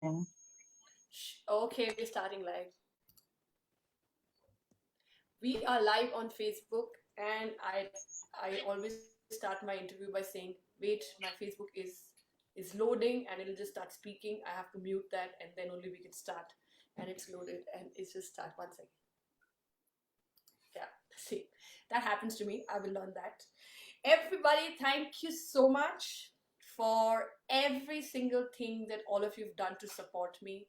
Okay, we're starting live. We are live on Facebook, and I always start my interview by saying, "Wait, my Facebook is loading, and it'll just start speaking. I have to mute that, and then only we can start." And it's loaded, and it's just start. 1 second. Yeah, see, that happens to me. I will learn that. Everybody, thank you so much for every single thing that all of you've done to support me.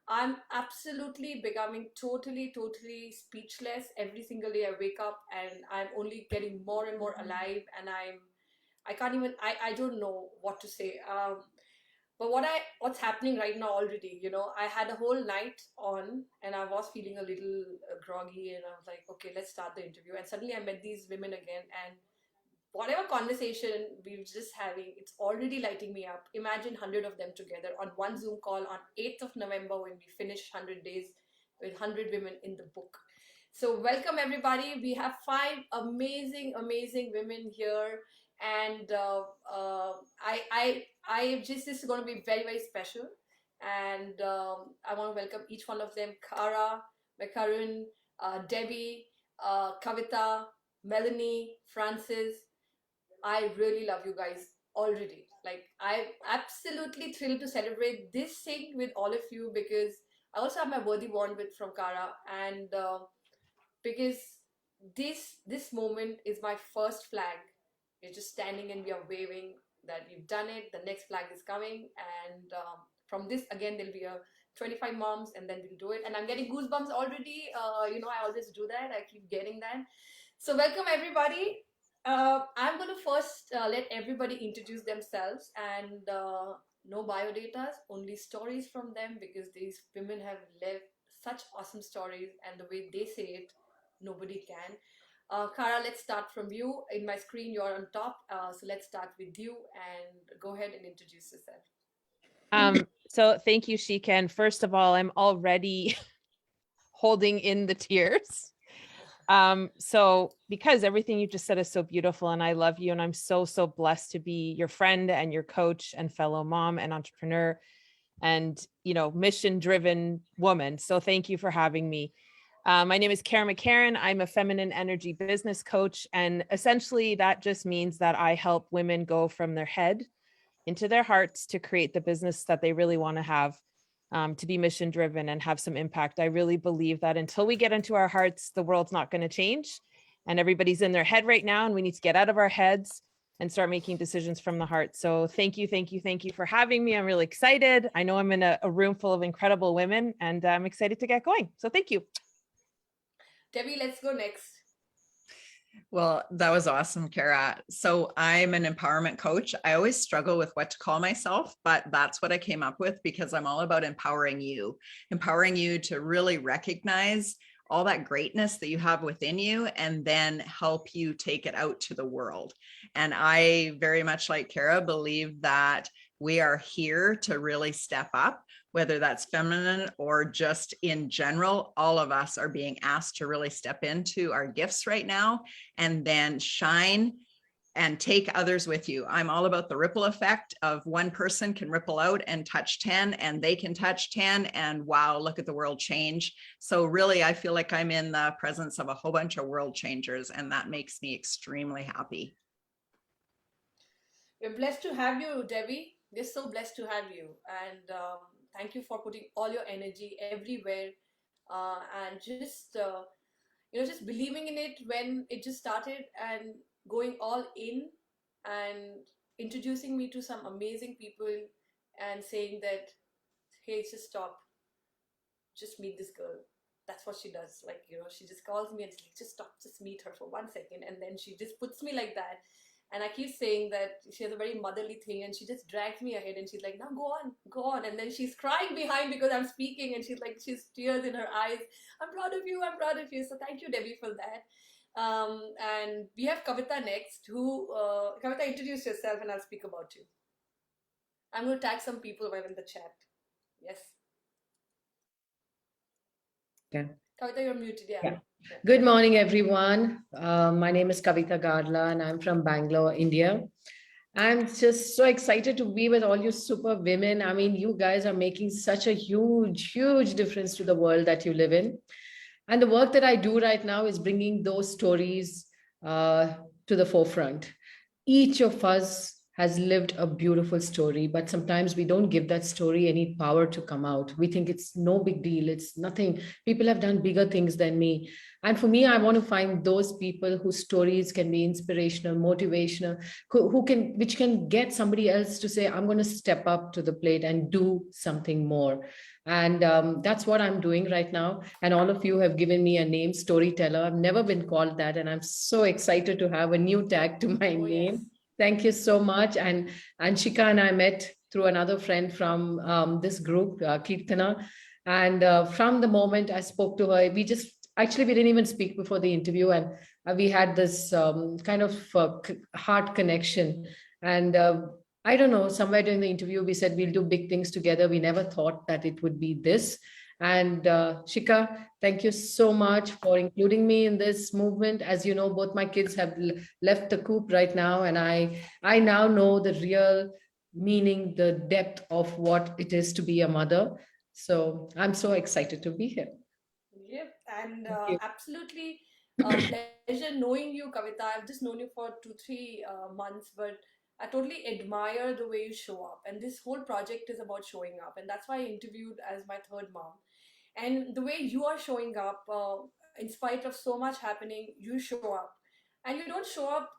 I'm absolutely becoming totally speechless. Every single day I wake up and I'm only getting more and more alive, and I can't even I don't know what to say. But what's happening right now already, I had a whole night on and I was feeling a little groggy, and I was like, okay, let's start the interview. And suddenly I met these women again, and whatever conversation we were just having, it's already lighting me up. Imagine 100 of them together on one Zoom call on 8th of November when we finish 100 days with 100 women in the book. So welcome everybody. We have 5 amazing women here, and I just this is going to be very special, and I want to welcome each one of them: Kara, Mccarron, Debbie, Kavita, Melanie, Francis. I really love you guys already. Like, I'm absolutely thrilled to celebrate this thing with all of you, because I also have my worthy bond with from Kara, and because this moment is my first flag. We're just standing and we are waving that we've done it. The next flag is coming, and from this again there'll be a 25 moms, and then we'll do it. And I'm getting goosebumps already. I always do that. I keep getting that. So welcome everybody. I'm going to first let everybody introduce themselves, and no biodatas, only stories from them, because these women have lived such awesome stories, and the way they say it, nobody can. Kara, let's start from you. In my screen, you're on top. So let's start with you, and go ahead and introduce yourself. So thank you, Shika. And first of all, I'm already holding in the tears. So because everything you just said is so beautiful, and I love you, and I'm so blessed to be your friend and your coach and fellow mom and entrepreneur and, mission driven woman. So thank you for having me. My name is Karen Mccarron. I'm a feminine energy business coach. And essentially that just means that I help women go from their head into their hearts to create the business that they really want to have, to be mission driven and have some impact. I really believe that until we get into our hearts, the world's not going to change, and everybody's in their head right now, and we need to get out of our heads and start making decisions from the heart. So thank you for having me. I'm really excited. I know I'm in a room full of incredible women, and I'm excited to get going. So thank you. Debbie, let's go next. Well, that was awesome, Kara. So I'm an empowerment coach. I always struggle with what to call myself, but that's what I came up with, because I'm all about empowering you to really recognize all that greatness that you have within you, and then help you take it out to the world. And I very much, like Kara, believe that we are here to really step up, whether that's feminine or just in general. All of us are being asked to really step into our gifts right now, and then shine and take others with you. I'm all about the ripple effect of one person can ripple out and touch 10, and they can touch 10, and wow, look at the world change. So really, I feel like I'm in the presence of a whole bunch of world changers, and that makes me extremely happy. We're blessed to have you, Debbie. We're so blessed to have you. And thank you for putting all your energy everywhere, and just believing in it when it just started, and going all in, and introducing me to some amazing people, and saying that, hey, just stop, just meet this girl. That's what she does. Like, she just calls me and she's like, just stop, just meet her for 1 second. And then she just puts me like that. And I keep saying that she has a very motherly thing, and she just drags me ahead, and she's like, now go on. And then she's crying behind because I'm speaking, and she's tears in her eyes. I'm proud of you. So thank you, Debbie, for that. And we have Kavita next, who, Kavita, introduce yourself and I'll speak about you. I'm going to tag some people while in the chat. Yes. Okay. Kavita, you're muted. Yeah. Good morning, everyone. My name is Kavita Gadla, and I'm from Bangalore, India. I'm just so excited to be with all you super women. I mean, you guys are making such a huge, huge difference to the world that you live in. And the work that I do right now is bringing those stories uh, to the forefront. Each of us has lived a beautiful story, but sometimes we don't give that story any power to come out. We think it's no big deal, it's nothing. People have done bigger things than me. And for me, I want to find those people whose stories can be inspirational, motivational, who can, which can get somebody else to say, I'm going to step up to the plate and do something more. And that's what I'm doing right now. And all of you have given me a name, storyteller. I've never been called that. And I'm so excited to have a new tag to my Oh, yes. name. Thank you so much. And Shika and I met through another friend from this group, Kirtana. And from the moment I spoke to her, we didn't even speak before the interview. And we had this kind of heart connection. And I don't know, somewhere during the interview, we said we'll do big things together. We never thought that it would be this. And Shika, thank you so much for including me in this movement. As you know, both my kids have left the coop right now, and I now know the real meaning, the depth of what it is to be a mother. So I'm so excited to be here. Yep, and Thank you. absolutely pleasure knowing you, Kavita. I've just known you for 2, 3 months, but I totally admire the way you show up. And this whole project is about showing up, and that's why I interviewed as my third mom. And the way you are showing up, in spite of so much happening, you show up, and you don't show up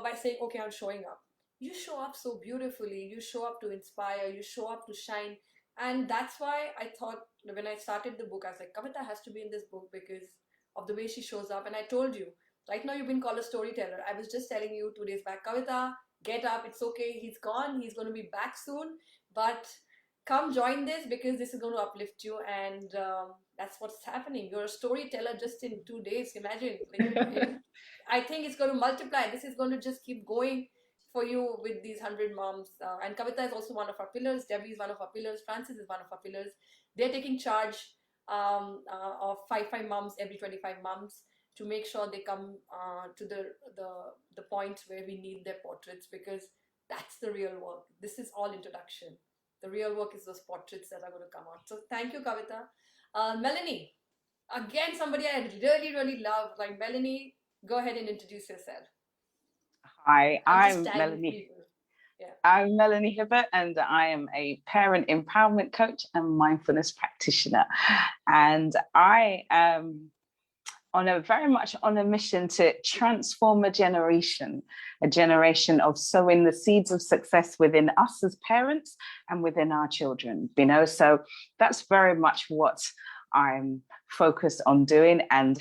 by saying, "Okay, I'm showing up." You show up so beautifully. You show up to inspire. You show up to shine, and that's why I thought when I started the book, I was like, Kavita has to be in this book because of the way she shows up. And I told you, right now you've been called a storyteller. I was just telling you 2 days back, Kavita, get up. It's okay. He's gone. He's going to be back soon. But come join this because this is going to uplift you. And that's what's happening. You're a storyteller just in 2 days. Imagine. I think it's going to multiply. This is going to just keep going for you with these 100 moms. And Kavita is also one of our pillars. Debbie is one of our pillars. Francis is one of our pillars. They're taking charge of five moms every 25 months to make sure they come to the point where we need their portraits, because that's the real work. This is all introduction. The real work is those portraits that are going to come out. So thank you, Kavita. Melanie, again, somebody I really, really love. Like, Melanie, go ahead and introduce yourself. Hi, I'm just tagging people. Yeah. I'm Melanie Hibbert, and I am a parent empowerment coach and mindfulness practitioner. And I am very much on a mission to transform a generation of sowing the seeds of success within us as parents and within our children. So that's very much what I'm focused on doing, and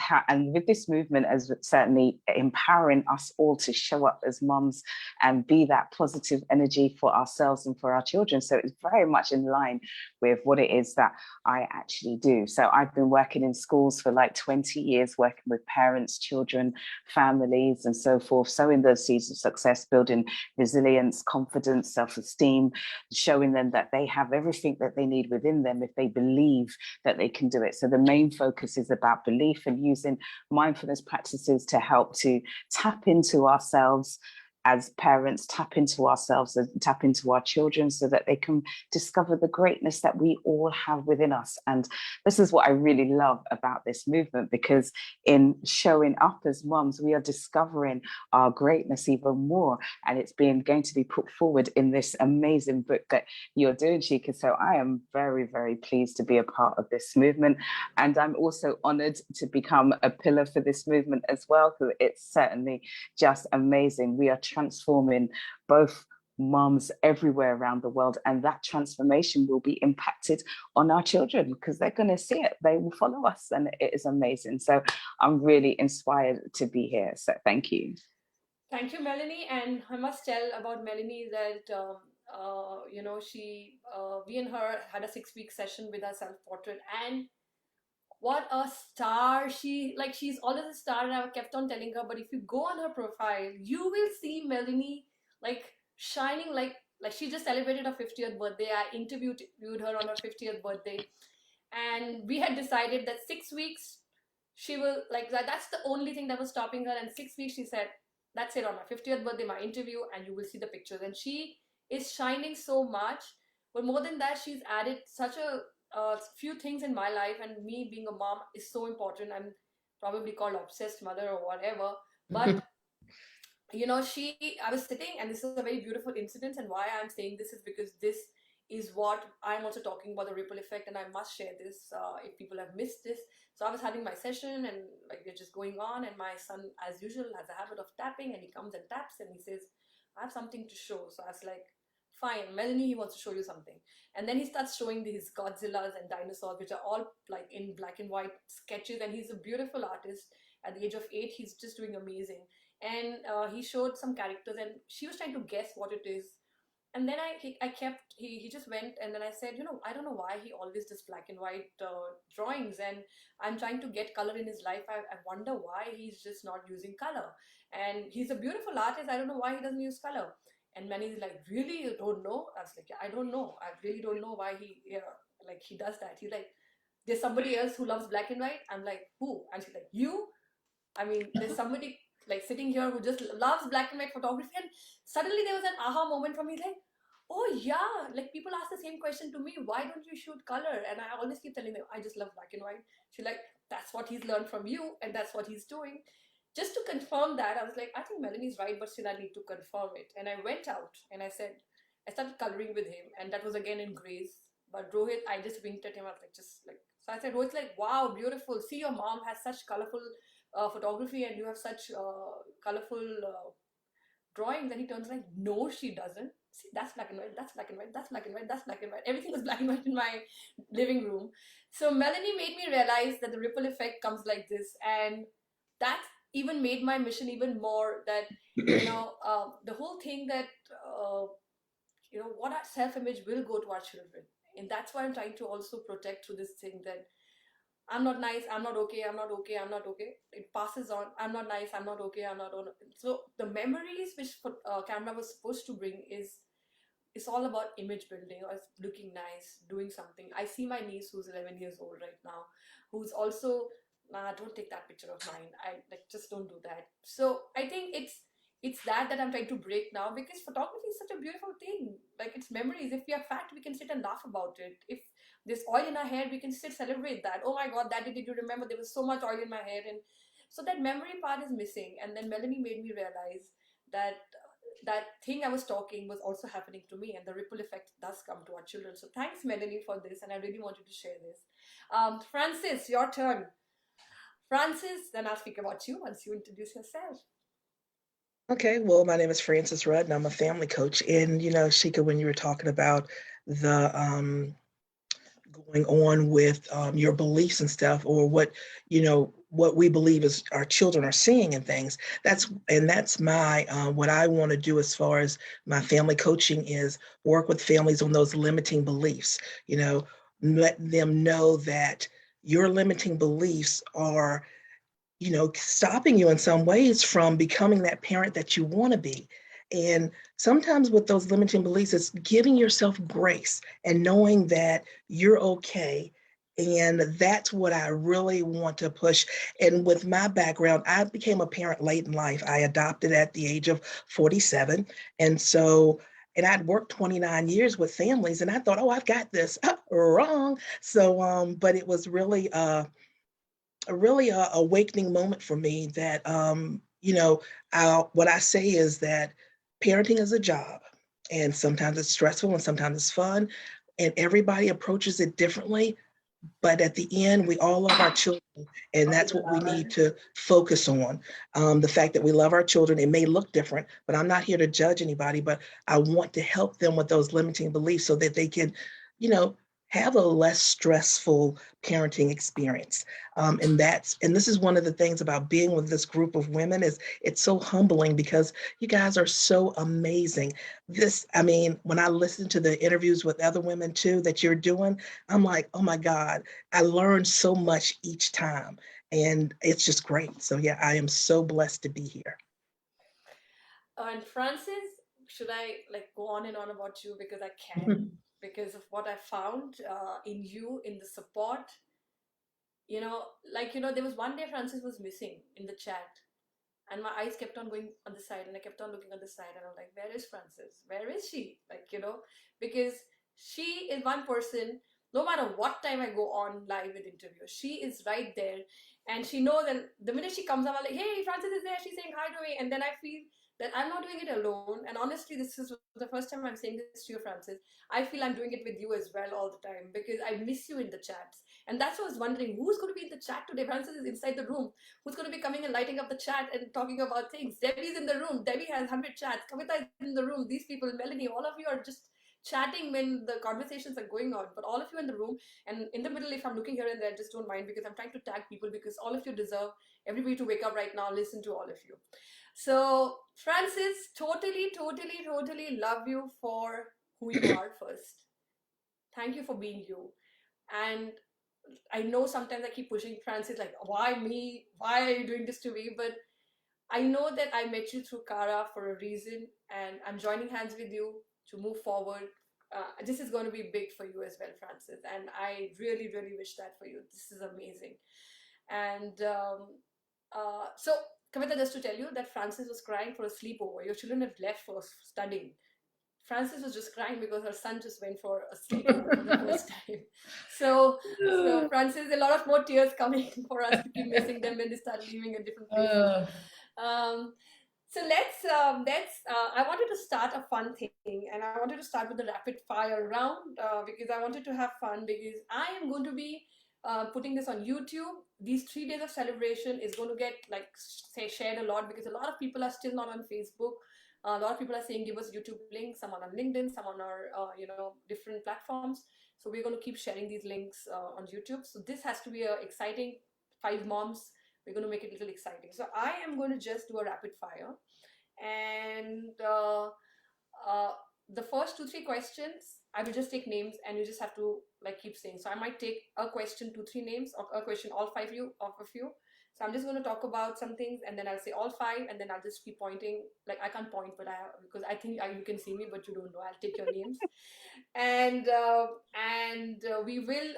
with this movement as certainly empowering us all to show up as mums and be that positive energy for ourselves and for our children. So it's very much in line with what it is that I actually do. So I've been working in schools for like 20 years, working with parents, children, families, and so forth, sowing those seeds of success, building resilience, confidence, self-esteem, showing them that they have everything that they need within them if they believe that they can do it. So the main focus is about belief and using mindfulness practices to help to tap into ourselves as parents, tap into ourselves and tap into our children so that they can discover the greatness that we all have within us. And this is what I really love about this movement, because in showing up as mums, we are discovering our greatness even more. And it's going to be put forward in this amazing book that you're doing, Shika. So I am very, very pleased to be a part of this movement. And I'm also honored to become a pillar for this movement as well, because it's certainly just amazing. We are transforming both moms everywhere around the world, and that transformation will be impacted on our children because they're going to see it. They will follow us, and it is amazing. So I'm really inspired to be here. So thank you. Thank you, Melanie. And I must tell about Melanie that we and her had a 6-week session with our self-portrait, and what a star. She's always a star, and I kept on telling her, but if you go on her profile, you will see Melanie like shining like she just celebrated her 50th birthday. I interviewed her on her 50th birthday, and we had decided that 6 weeks she will, like, that's the only thing that was stopping her. And 6 weeks she said, that's it, on my 50th birthday, my interview, and you will see the pictures. And she is shining so much. But more than that, she's added such a few things in my life, and me being a mom is so important. I'm probably called obsessed mother or whatever. But I was sitting, and this is a very beautiful incident. And why I'm saying this is because this is what I'm also talking about, the ripple effect, and I must share this if people have missed this. So I was having my session, and like we're just going on, and my son, as usual, has a habit of tapping, and he comes and taps, and he says, "I have something to show." So I was like, "Fine, Melanie, he wants to show you something." And then he starts showing these Godzillas and dinosaurs, which are all like in black and white sketches, and he's a beautiful artist. At the age of 8, he's just doing amazing. And he showed some characters, and she was trying to guess what it is. And then he just went, and then I said, I don't know why he always does black and white drawings, and I'm trying to get color in his life. I wonder why he's just not using color. And he's a beautiful artist. I don't know why he doesn't use color. And Manny's like, "Really, you don't know?" I was like, "Yeah, I don't know. I really don't know why he does that." He's like, "There's somebody else who loves black and white." I'm like, "Who?" And she's like, "You." I mean, there's somebody like sitting here who just loves black and white photography. And suddenly there was an aha moment for me, like, "Oh yeah," like people ask the same question to me, "Why don't you shoot color?" And I always keep telling them, "I just love black and white." She's like, "That's what he's learned from you, and that's what he's doing." Just to confirm that, I was like, I think Melanie's right, but still I need to confirm it. And I went out and I started coloring with him, and that was again in grays. But Rohit, I just winked at him. I was like, so I said, Rohit's like, "Wow, beautiful. See, your mom has such colorful photography, and you have such colorful drawings." And he turns like, "No, she doesn't. See, that's black and white, that's black and white, that's black and white, that's black and white." Everything was black and white in my living room. So Melanie made me realize that the ripple effect comes like this. And that even made my mission even more, that the whole thing that what our self-image will go to our children. And that's why I'm trying to also protect through this thing, that I'm not nice, I'm not okay, I'm not okay, I'm not okay. It passes on. I'm not nice, I'm not okay, I'm not on. So the memories which camera was supposed to bring is it's all about image building, or looking nice, doing something. I see my niece who's 11 years old right now, who's also, "Nah, don't take that picture of mine. I like, just don't do that." So I think it's that I'm trying to break now, because photography is such a beautiful thing. Like, it's memories. If we are fat, we can sit and laugh about it. If there's oil in our hair, we can sit celebrate that. "Oh my God, that day, did you remember there was so much oil in my hair?" And so that memory part is missing. And then Melanie made me realize that that thing I was talking was also happening to me, and the ripple effect does come to our children. So thanks, Melanie, for this, and I really wanted to share this. Francis, your turn. Francis, then I'll speak about you once you introduce yourself. Okay, well, my name is Francis Rudd, and I'm a family coach. And Shika, when you were talking about the going on with your beliefs and stuff, or what we believe is our children are seeing and things, that's my what I want to do as far as my family coaching is work with families on those limiting beliefs. Let them know that your limiting beliefs are stopping you in some ways from becoming that parent that you want to be. And sometimes with those limiting beliefs, it's giving yourself grace and knowing that you're okay. And that's what I really want to push. And with my background, I became a parent late in life. I adopted at the age of 47. And I'd worked 29 years with families, and I thought, "Oh, I've got this." Wrong. So, but it was really, a awakening moment for me that, what I say is that parenting is a job, and sometimes it's stressful and sometimes it's fun, and everybody approaches it differently. But at the end, we all love our children, and that's what we need to focus on. The fact that we love our children, it may look different, but I'm not here to judge anybody, but I want to help them with those limiting beliefs so that they can, have a less stressful parenting experience. And this is one of the things about being with this group of women, is it's so humbling because you guys are so amazing. When I listen to the interviews with other women too that you're doing, I'm like, "Oh my God, I learn so much each time." And it's just great. So yeah, I am so blessed to be here. And Francis, should I go on and on about you? Because I can, because of what I found in you, in the support. There was one day Francis was missing in the chat, And my eyes kept on going on the side, and I kept on looking on the side, and I'm like, where is Frances? Where is she? Like, because she is one person, no matter what time I go on live with interviews, she is right there. And she knows, and the minute she comes up, I'm like, hey, Frances is there, she's saying hi to me. And then I feel that I'm not doing it alone. And honestly, this is the first time I'm saying this to you, Frances. I feel I'm doing it with you as well all the time, because I miss you in the chats. And that's what I was wondering, who's going to be in the chat today? Frances is inside the room. Who's going to be coming and lighting up the chat and talking about things? Debbie's in the room. Debbie has 100 chats. Kavita is in the room. These people, Melanie, all of you are just chatting when the conversations are going on. But all of you in the room, and in the middle, if I'm looking here and there, just don't mind, because I'm trying to tag people, because all of you deserve everybody to wake up right now, listen to all of you. So Frances, totally love you for who you are first. Thank you for being you. And I know sometimes I keep pushing Frances, like, why me? Why are you doing this to me? But I know that I met you through Kara for a reason, and I'm joining hands with you to move forward. This is going to be big for you as well, Frances. And I really wish that for you. This is amazing. And so, Kavita, just to tell you that Frances was crying for a sleepover. Your children have left for studying. Frances was just crying because her son just went for a sleepover for the first time. So Frances, a lot of more tears coming for us to keep missing them when they start leaving at different places. So let's I wanted to start a fun thing, and I wanted to start with the rapid fire round because I wanted to have fun, because I am going to be putting this on YouTube. These 3 days of celebration is going to get shared a lot, because a lot of people are still not on Facebook. A lot of people are saying give us YouTube links, some on LinkedIn, some on our different platforms. So we're going to keep sharing these links on YouTube. So this has to be an exciting 5 moms. We're going to make it a little exciting. So I am going to just do a rapid fire, and the first 2-3 questions I will just take names, and you just have to keep saying. So I might take a question, 2-3 names, or a question, all 5 of you. So I'm just going to talk about some things, and then I'll say all 5, and then I'll just keep pointing. I can't point, but because I think you can see me, but you don't know. I'll take your names, and we will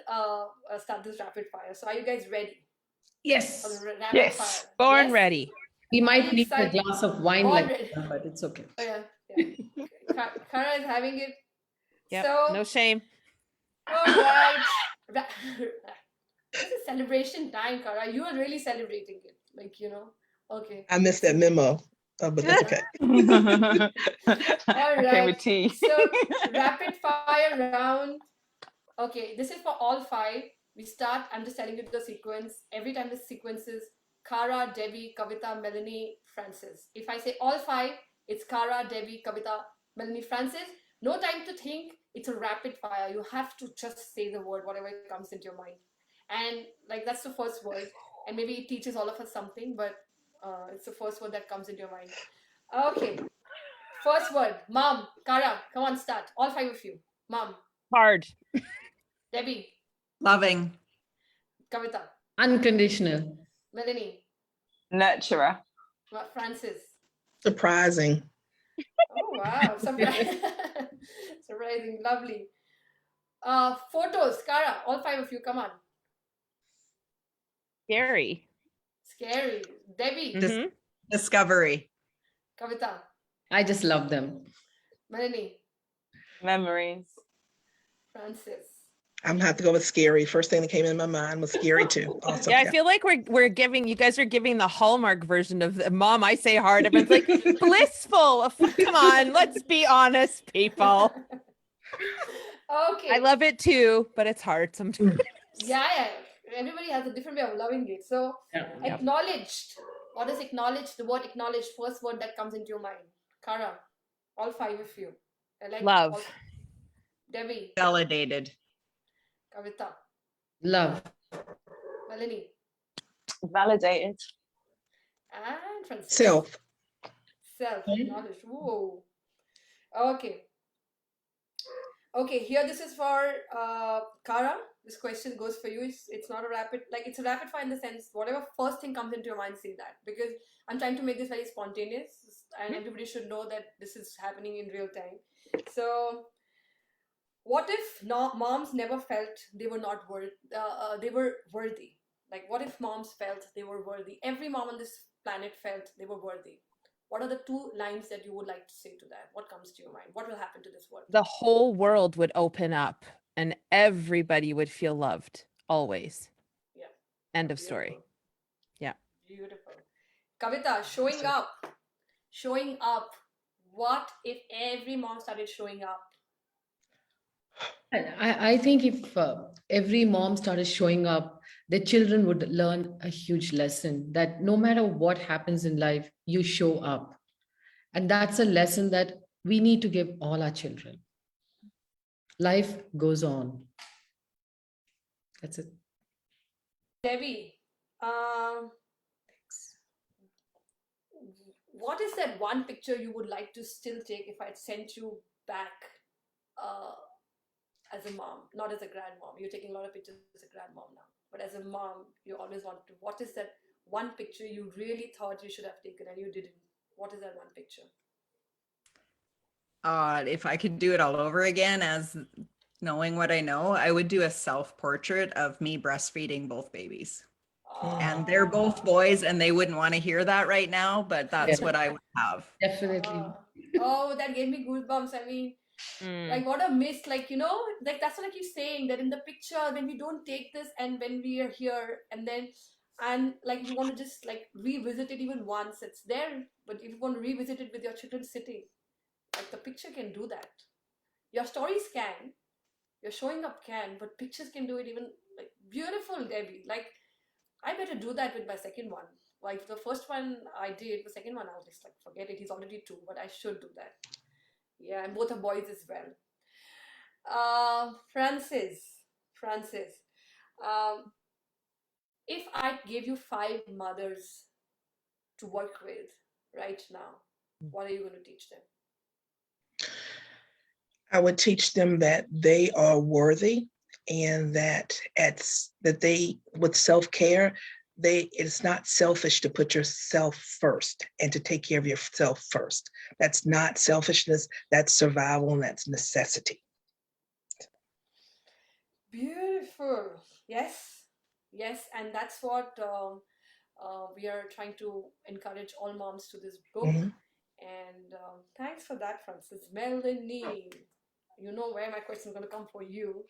start this rapid fire. So are you guys ready? Yes. Yes. Fire? Born Yes? ready. We might need a Excited. glass of wine Already. but it's okay. Oh, yeah. Kara is having it. Yep. So, No shame. all right. This is celebration time, Kara. You are really celebrating it. Okay. I missed that memo, but that's okay. All right. Okay, with tea. So, rapid fire round. Okay, this is for all 5. We start, I'm just telling you the sequence. Every time the sequence is Kara, Debbie, Kavita, Melanie, Frances. If I say all 5, it's Kara, Debbie, Kavita, Melanie, Frances. No time to think. It's a rapid fire. You have to just say the word, whatever comes into your mind. And that's the first word. And maybe it teaches all of us something, but it's the first word that comes into your mind. Okay. First word, mom. Kara, come on, start. All 5 of you. Mom. Hard. Debbie. Loving. Kavita. Unconditional. Melanie. Nurturer. Frances. Surprising. Oh, wow. Surprising. Surprising. Lovely. Photos. Kara, all 5 of you, come on. Scary. Scary. Debbie. Mhm. Discovery. Kavita. I just love them. Melanie. Memories. Frances. I'm gonna have to go with scary. First thing that came in my mind was scary too. Also, Yeah, I feel like we're giving, you guys are giving the Hallmark version of the mom. I say hard. Everyone's like blissful. Come on, let's be honest, people. Okay. I love it too, but it's hard sometimes. Yeah. Everybody has a different way of loving it. So, acknowledged. What is acknowledged? The word acknowledged, first word that comes into your mind. Kara, all 5 of you. Love. Debbie. Validated. Kavita. Love. Melanie. Validated. And Frances. self. Self-knowledge. Whoa. Okay, here this is for Kara. This question goes for you. It's not a rapid, it's a rapid fire in the sense, whatever first thing comes into your mind, say that. Because I'm trying to make this very spontaneous, and everybody should know that this is happening in real time. So, what if moms never felt they were not worthy? They were worthy. What if moms felt they were worthy? Every mom on this planet felt they were worthy, what are the 2 lines that you would like to say to that? What comes to your mind? What will happen to this world? The whole world would open up and everybody would feel loved always. Yeah. End of story. Beautiful. Yeah. Beautiful. Kavita, showing up. Showing up. What if every mom started showing up? I think if every mom started showing up, their children would learn a huge lesson that no matter what happens in life, you show up. And that's a lesson that we need to give all our children. Life goes on. That's it. Debbie, what is that one picture you would like to still take if I'd sent you back as a mom, not as a grandmom? You're taking a lot of pictures as a grandmom now, but as a mom, you always wanted to. What is that one picture you really thought you should have taken and you didn't? What is that one picture? If I could do it all over again, as knowing what I know, I would do a self-portrait of me breastfeeding both babies. And they're both boys and they wouldn't want to hear that right now, but that's what I would have. Definitely. Oh, that gave me goosebumps. I mean, like what a miss, like, you know, like that's what I keep saying, that in the picture, when we don't take this and when we are here and then, and like you want to just like revisit it even once, it's there, but if you want to revisit it with your children sitting, like the picture can do that. Your stories can, your showing up can, but pictures can do it even like beautiful, Debbie. Like I better do that with my second one. Like the first one I did, the second one I was just like, forget it, he's already 2, but I should do that. Yeah, and both are boys as well. Francis, if I gave you 5 mothers to work with right now, what are you going to teach them? I would teach them that they are worthy and that they, with self-care, it's not selfish to put yourself first and to take care of yourself first. That's not selfishness, that's survival, and that's necessity. Beautiful. Yes, and that's what we are trying to encourage all moms to this book. Mm-hmm. And thanks for that, Francis. Melanie, you know where my question is going to come for you.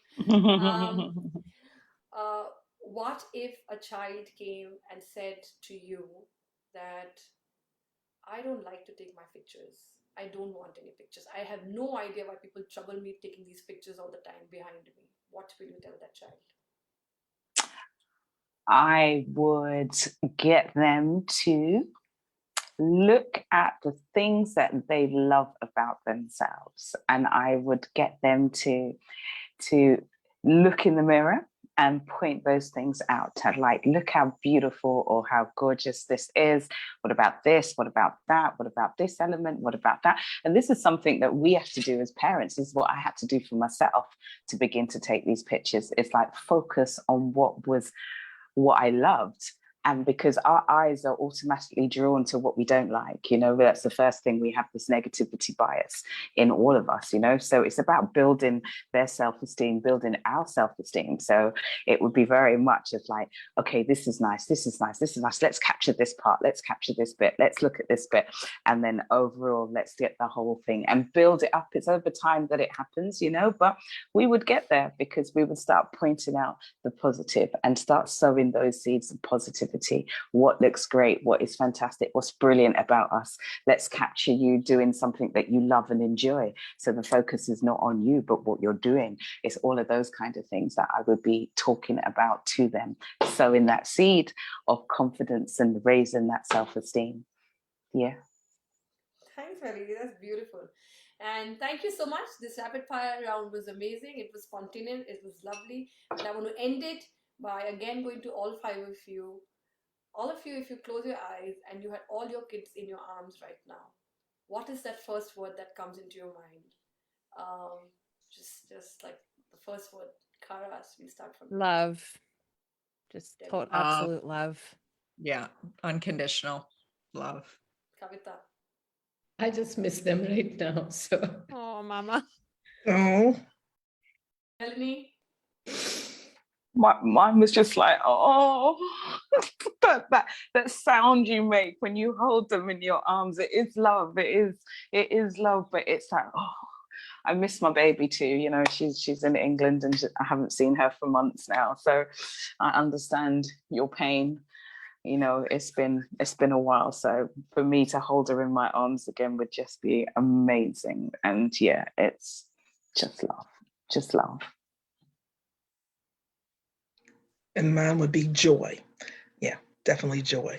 What if a child came and said to you that I don't like to take my pictures, I don't want any pictures, I have no idea why people trouble me taking these pictures all the time behind me, what will you tell that child? I would get them to look at the things that they love about themselves, and I would get them to look in the mirror and point those things out, to like, look how beautiful or how gorgeous this is. What about this? What about that? What about this element? What about that? And this is something that we have to do as parents. This is what I had to do for myself to begin to take these pictures. It's like focus on what I loved. And because our eyes are automatically drawn to what we don't like, you know, that's the first thing, we have this negativity bias in all of us, you know, so it's about building their self-esteem, building our self-esteem. So it would be very much of like, okay, this is nice, this is nice, this is nice. Let's capture this part, let's capture this bit, let's look at this bit. And then overall, let's get the whole thing and build it up. It's over time that it happens, you know, but we would get there because we would start pointing out the positive and start sowing those seeds of positivity. What looks great, what is fantastic, what's brilliant about us. Let's capture you doing something that you love and enjoy. So the focus is not on you, but what you're doing. It's all of those kind of things that I would be talking about to them. Sowing that seed of confidence and raising that self-esteem. Yeah. Thanks, Melanie. That's beautiful. And thank you so much. This rapid fire round was amazing. It was spontaneous. It was lovely. And I want to end it by again going to all 5 of you. All of you, if you close your eyes and you had all your kids in your arms right now, what is that first word that comes into your mind? Just like the first word. Karas, we'll start from Love. Just Debbie. total absolute love. Yeah, unconditional love. Kavita. I just miss them right now. So Oh, mama. Oh, Melanie. mine was just like, oh, but that sound you make when you hold them in your arms, it is love. It is love, but it's like, oh, I miss my baby too. You know, she's in England and I haven't seen her for months now. So I understand your pain. You know, it's been a while. So for me to hold her in my arms again would just be amazing. And yeah, it's just love. Just love. And mine would be joy. Yeah, definitely joy.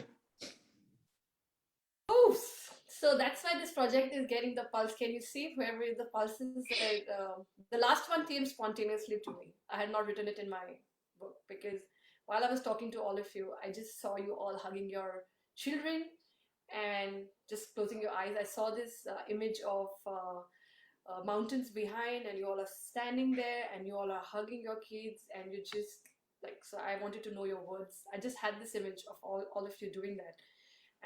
Oh, so that's why this project is getting the pulse. Can you see wherever the pulses? The last one came spontaneously to me. I had not written it in my book because while I was talking to all of you, I just saw you all hugging your children and just closing your eyes. I saw this image of mountains behind, and you all are standing there, and you all are hugging your kids, and you just like. So I wanted to know your words. I just had this image of all of you doing that,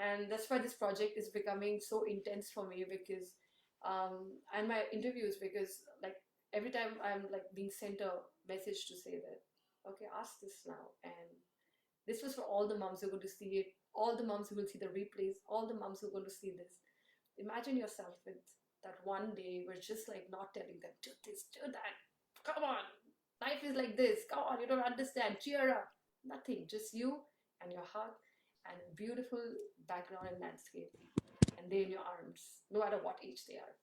and that's why this project is becoming so intense for me because and my interviews, because like every time I'm like being sent a message to say that, okay, ask this now, and this was for all the moms who are going to see it, all the moms who will see the replays, all the moms who are going to see this. Imagine yourself with that one day we're just like not telling them, do this, do that, come on, life is like this, come on, you don't understand, cheer up. Nothing, just you and your hug and a beautiful background and landscape, and they in your arms, no matter what age they are.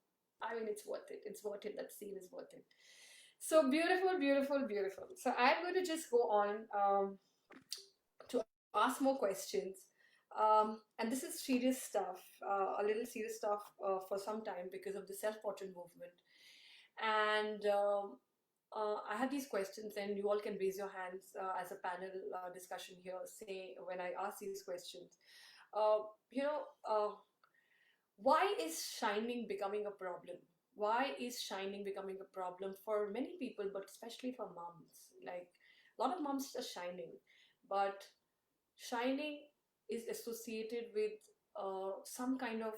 I mean, it's worth it. It's worth it. That scene is worth it. So beautiful, beautiful, beautiful. So I'm going to just go on to ask more questions. And this is serious stuff, a little serious stuff for some time because of the self-portrait movement. And I have these questions, and you all can raise your hands as a panel discussion here. Say when I ask these questions, uh, you know, why is shining becoming a problem? Why is shining becoming a problem for many people, but especially for moms? Like a lot of moms are shining, but shining is associated with some kind of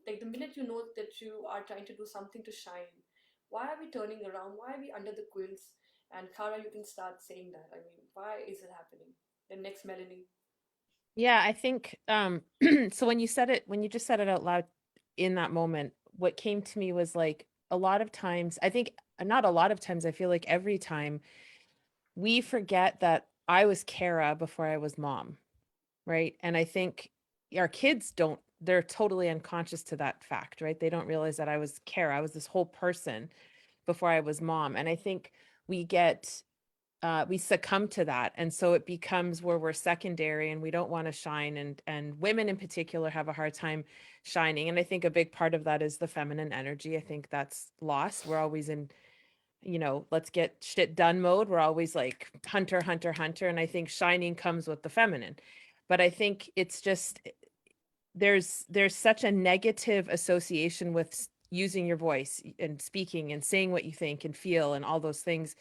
like the minute you know that you are trying to do something to shine, why are we turning around? Why are we under the quilts? And Kara, you can start saying that. I mean, why is it happening? Then next, Melanie. Yeah, I think so when you said it, when you just said it out loud in that moment, what came to me was like a lot of times, I think not a lot of times, I feel like every time we forget that I was Kara before I was mom, right? And I think our kids don't, they're totally unconscious to that fact, right? They don't realize that I was Kara. I was this whole person before I was mom. And I think we get we succumb to that, and so it becomes where we're secondary and we don't want to shine, and women in particular have a hard time shining. And I think a big part of that is the feminine energy. I think that's lost. We're always in, you know, let's get shit done mode. We're always like hunter, hunter, hunter, and I think shining comes with the feminine. But I think it's just there's such a negative association with using your voice and speaking and saying what you think and feel and all those things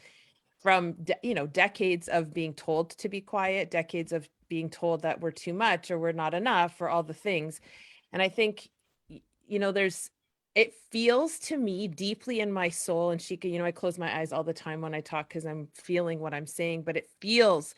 from you know, decades of being told to be quiet, decades of being told that we're too much or we're not enough or all the things. And I think you know, it feels to me deeply in my soul, and Shika, you know, I close my eyes all the time when I talk because I'm feeling what I'm saying, but it feels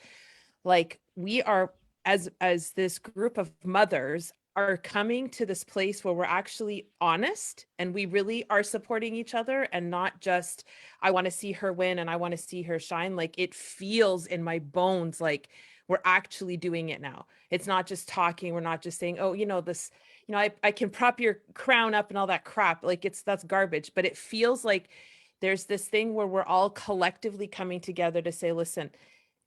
like we are, as this group of mothers, are coming to this place where we're actually honest and we really are supporting each other, and not just I want to see her win and I want to see her shine. Like it feels in my bones like we're actually doing it now. It's not just talking. We're not just saying, oh, you know, this, you know, I can prop your crown up and all that crap. Like that's garbage. But it feels like there's this thing where we're all collectively coming together to say, listen,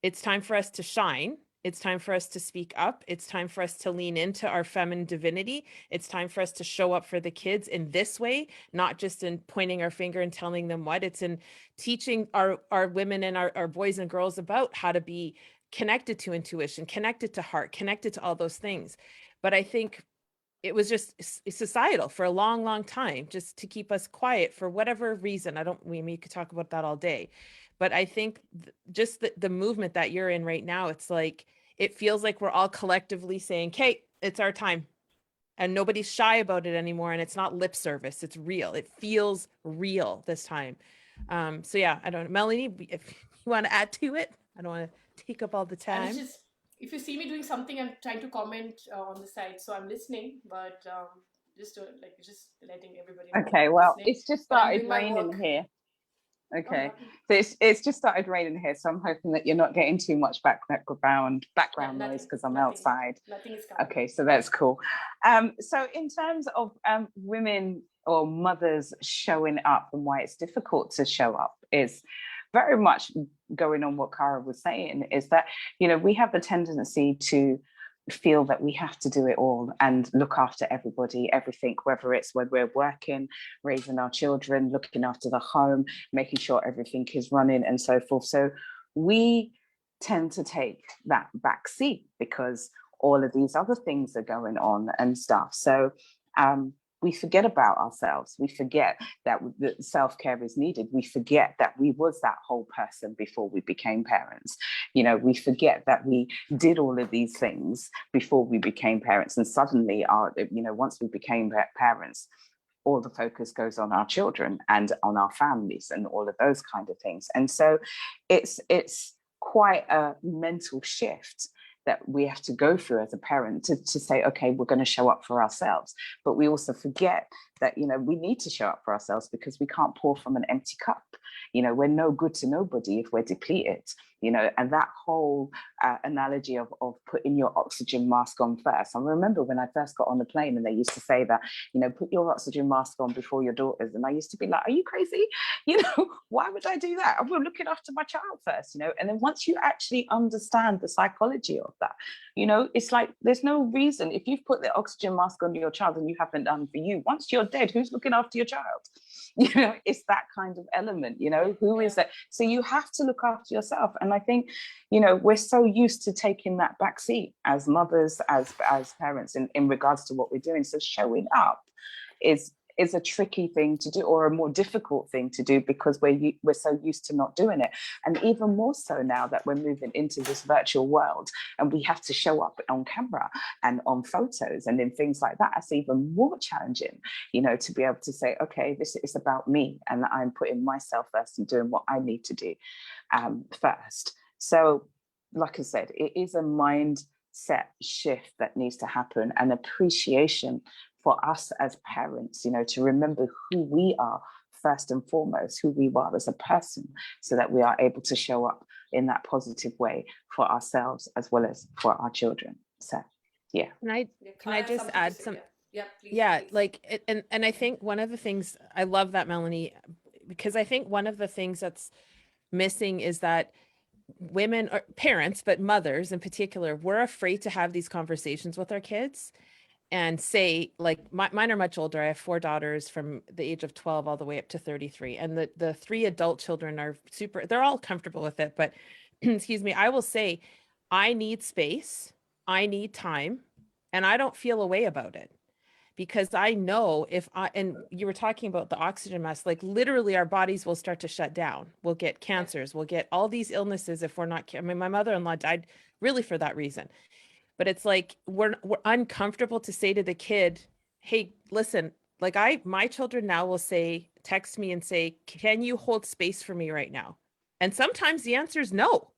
it's time for us to shine. It's time for us to speak up. It's time for us to lean into our feminine divinity. It's time for us to show up for the kids in this way, not just in pointing our finger and telling them what. It's in teaching our women and our boys and girls about how to be connected to intuition, connected to heart, connected to all those things. But I think it was just societal for a long, long time, just to keep us quiet for whatever reason. We could talk about that all day. But I think just the movement that you're in right now, it's like, it feels like we're all collectively saying, Kate, it's our time. And nobody's shy about it anymore. And it's not lip service. It's real. It feels real this time. So yeah, I don't know. Melanie, if you want to add to it. I don't want to take up all the And time. it's just, if you see me doing something, I'm trying to comment on the side, so I'm listening, but just letting everybody know that Okay, I'm well, listening. it's just But I'm started doing my raining work. here. Oh, Okay, lovely. so it's just started raining here, so I'm hoping that you're not getting too much background Yeah, noise because I'm nothing, outside. nothing is coming. Okay, so that's cool. So in terms of women or mothers showing up and why it's difficult to show up is very much going on what Cara was saying, is that, you know, we have the tendency to feel that we have to do it all and look after everybody, everything, whether it's when we're working, raising our children, looking after the home, making sure everything is running and so forth. So we tend to take that back seat because all of these other things are going on and stuff. So we forget about ourselves. We forget that self-care is needed. We forget that we was that whole person before we became parents. You know, we forget that we did all of these things before we became parents. And suddenly, once we became parents, all the focus goes on our children and on our families and all of those kind of things. And so it's quite a mental shift that we have to go through as a parent to say, okay, we're going to show up for ourselves. But we also forget that, you know, we need to show up for ourselves because we can't pour from an empty cup. You know, we're no good to nobody if we're depleted, you know, and that whole analogy of putting your oxygen mask on first. I remember when I first got on the plane and they used to say that, you know, put your oxygen mask on before your daughters. And I used to be like, are you crazy? You know, why would I do that? I'm looking after my child first, you know. And then once you actually understand the psychology of that, you know, it's like there's no reason, if you've put the oxygen mask on your child and you haven't done for you, once you're dead, who's looking after your child? You know, it's that kind of element, you know, who is that? So you have to look after yourself. And I think, you know, we're so used to taking that back seat as mothers, as parents in regards to what we're doing. So showing up is a tricky thing to do, or a more difficult thing to do, because we're so used to not doing it. And even more so now that we're moving into this virtual world and we have to show up on camera and on photos and in things like that, it's even more challenging, you know, to be able to say, okay, this is about me and that I'm putting myself first and doing what I need to do first. So like I said, it is a mindset shift that needs to happen, and appreciation for us as parents, you know, to remember who we are first and foremost, who we are as a person, so that we are able to show up in that positive way for ourselves as well as for our children. So, yeah. Can I just add some? Yeah, please. Yeah, please. like, and I think one of the things, I love that, Melanie, because I think one of the things that's missing is that women, or parents, but mothers in particular, we're afraid to have these conversations with our kids and say, like, mine are much older. I have 4 daughters from the age of 12 all the way up to 33. And the 3 adult children are they're all comfortable with it. But excuse me, I will say, I need space, I need time, and I don't feel a way about it. Because I know and you were talking about the oxygen mask, like literally our bodies will start to shut down. We'll get cancers, we'll get all these illnesses if we're not, I mean, my mother-in-law died really for that reason. But it's like, we're uncomfortable to say to the kid, hey, listen, like my children now will say, text me and say, can you hold space for me right now? And sometimes the answer is no.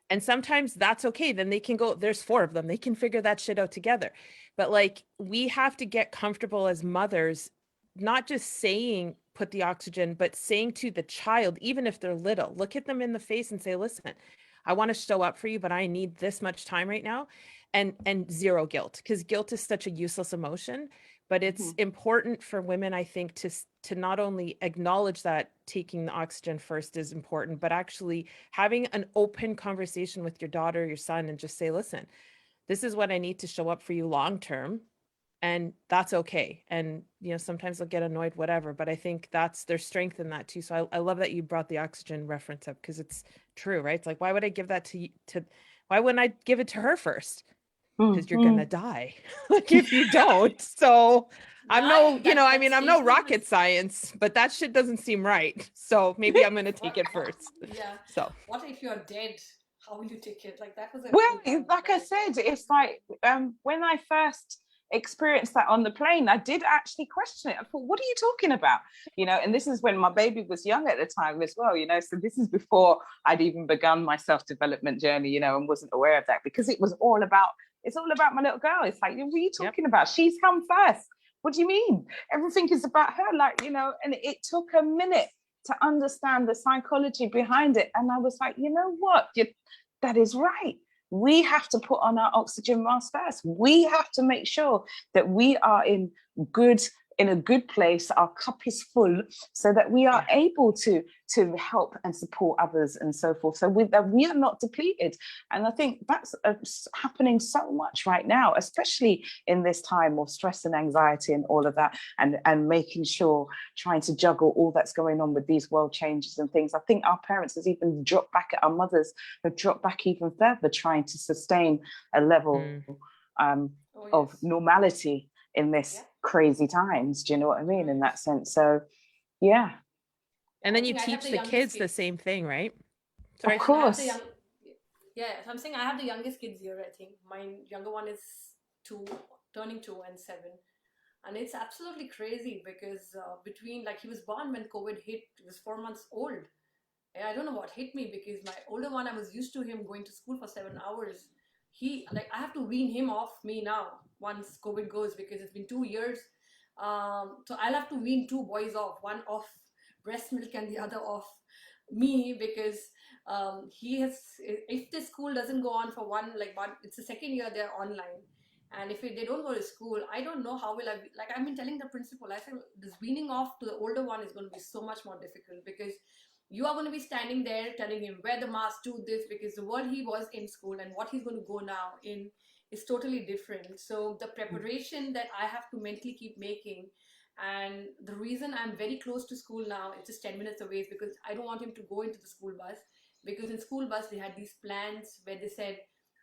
And sometimes that's okay. Then they can go, there's 4 of them. They can figure that shit out together. But like, we have to get comfortable as mothers, not just saying, put the oxygen, but saying to the child, even if they're little, look at them in the face and say, listen, I want to show up for you, but I need this much time right now. And zero guilt, because guilt is such a useless emotion. But it's important for women, I think, to not only acknowledge that taking the oxygen first is important, but actually having an open conversation with your daughter, your son, and just say, listen, this is what I need to show up for you long term. And that's okay. And, you know, sometimes they'll get annoyed, whatever, but I think there's strength in that too. So I love that you brought the oxygen reference up, because it's true, right? It's like, why would I give that to why wouldn't I give it to her first? Because you're gonna die like if you don't. So I'm no rocket science, but that shit doesn't seem right. So maybe I'm gonna take it first. Yeah. So what if you're dead? How will you take it? Like, that was Well, like I said, it's like when I first experienced that on the plane, I did actually question it. I thought, what are you talking about? And this is when my baby was young at the time as well, so this is before I'd even begun my self-development journey, and wasn't aware of that, because it's all about my little girl. It's like, what are you talking about? She's come first. What do you mean? Everything is about her, and it took a minute to understand the psychology behind it. And I was like, you know what? That is right. We have to put on our oxygen mask first. We have to make sure that we are in a good place. Our cup is full, so that we are able to help and support others and so forth. So we are not depleted. And I think that's happening so much right now, especially in this time of stress and anxiety and all of that, and making sure, trying to juggle all that's going on with these world changes and things. I think our parents has even dropped back, at our mothers have dropped back even further, trying to sustain a level of normality in this crazy times. Do you know what I mean? In that sense. So yeah. And then you teach the kids the same thing, right? Sorry. Of course. So I'm saying I have the youngest kids here. I think my younger one is 2, turning 2 and 7. And it's absolutely crazy because between, like, he was born when COVID hit. He was 4 months old. And I don't know what hit me, because my older one, I was used to him going to school for 7 hours. I have to wean him off me now once COVID goes, because it's been 2 years. So I'll have to wean 2 boys off, one off breast milk and the other off me, because if the school doesn't go on for one, it's the second year they're online. And if they don't go to school, I don't know how will I be. Like, I've been telling the principal, I think this weaning off to the older one is going to be so much more difficult, because you are going to be standing there telling him, wear the mask, do this, because the world he was in school and what he's going to go now in is totally different. So the preparation that I have to mentally keep making, and the reason I'm very close to school now, it's just 10 minutes away, is because I don't want him to go into the school bus, because in school bus they had these plans where they said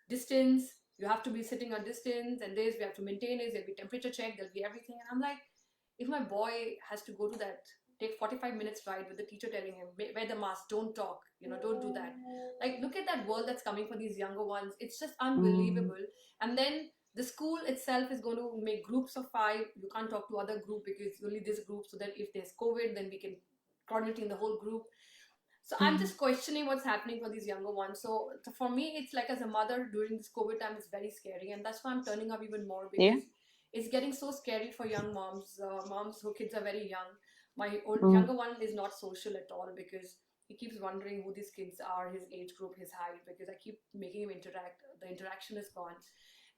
distance, you have to be sitting on distance, and this, we have to maintain it, there'll be temperature check, there'll be everything. And I'm like, if my boy has to go to that, take 45 minutes ride with the teacher telling him, wear the mask, don't talk, don't do that. Like, look at that world that's coming for these younger ones. It's just unbelievable. And then the school itself is going to make groups of 5. You can't talk to other group because only this group, so that if there's COVID, then we can coordinate in the whole group. So I'm just questioning what's happening for these younger ones. So for me, it's like, as a mother during this COVID time, it's very scary. And that's why I'm turning up even more, because it's getting so scary for young moms, moms whose kids are very young. My younger one is not social at all, because he keeps wondering who these kids are, his age group, his height, because I keep making him interact. The interaction is gone.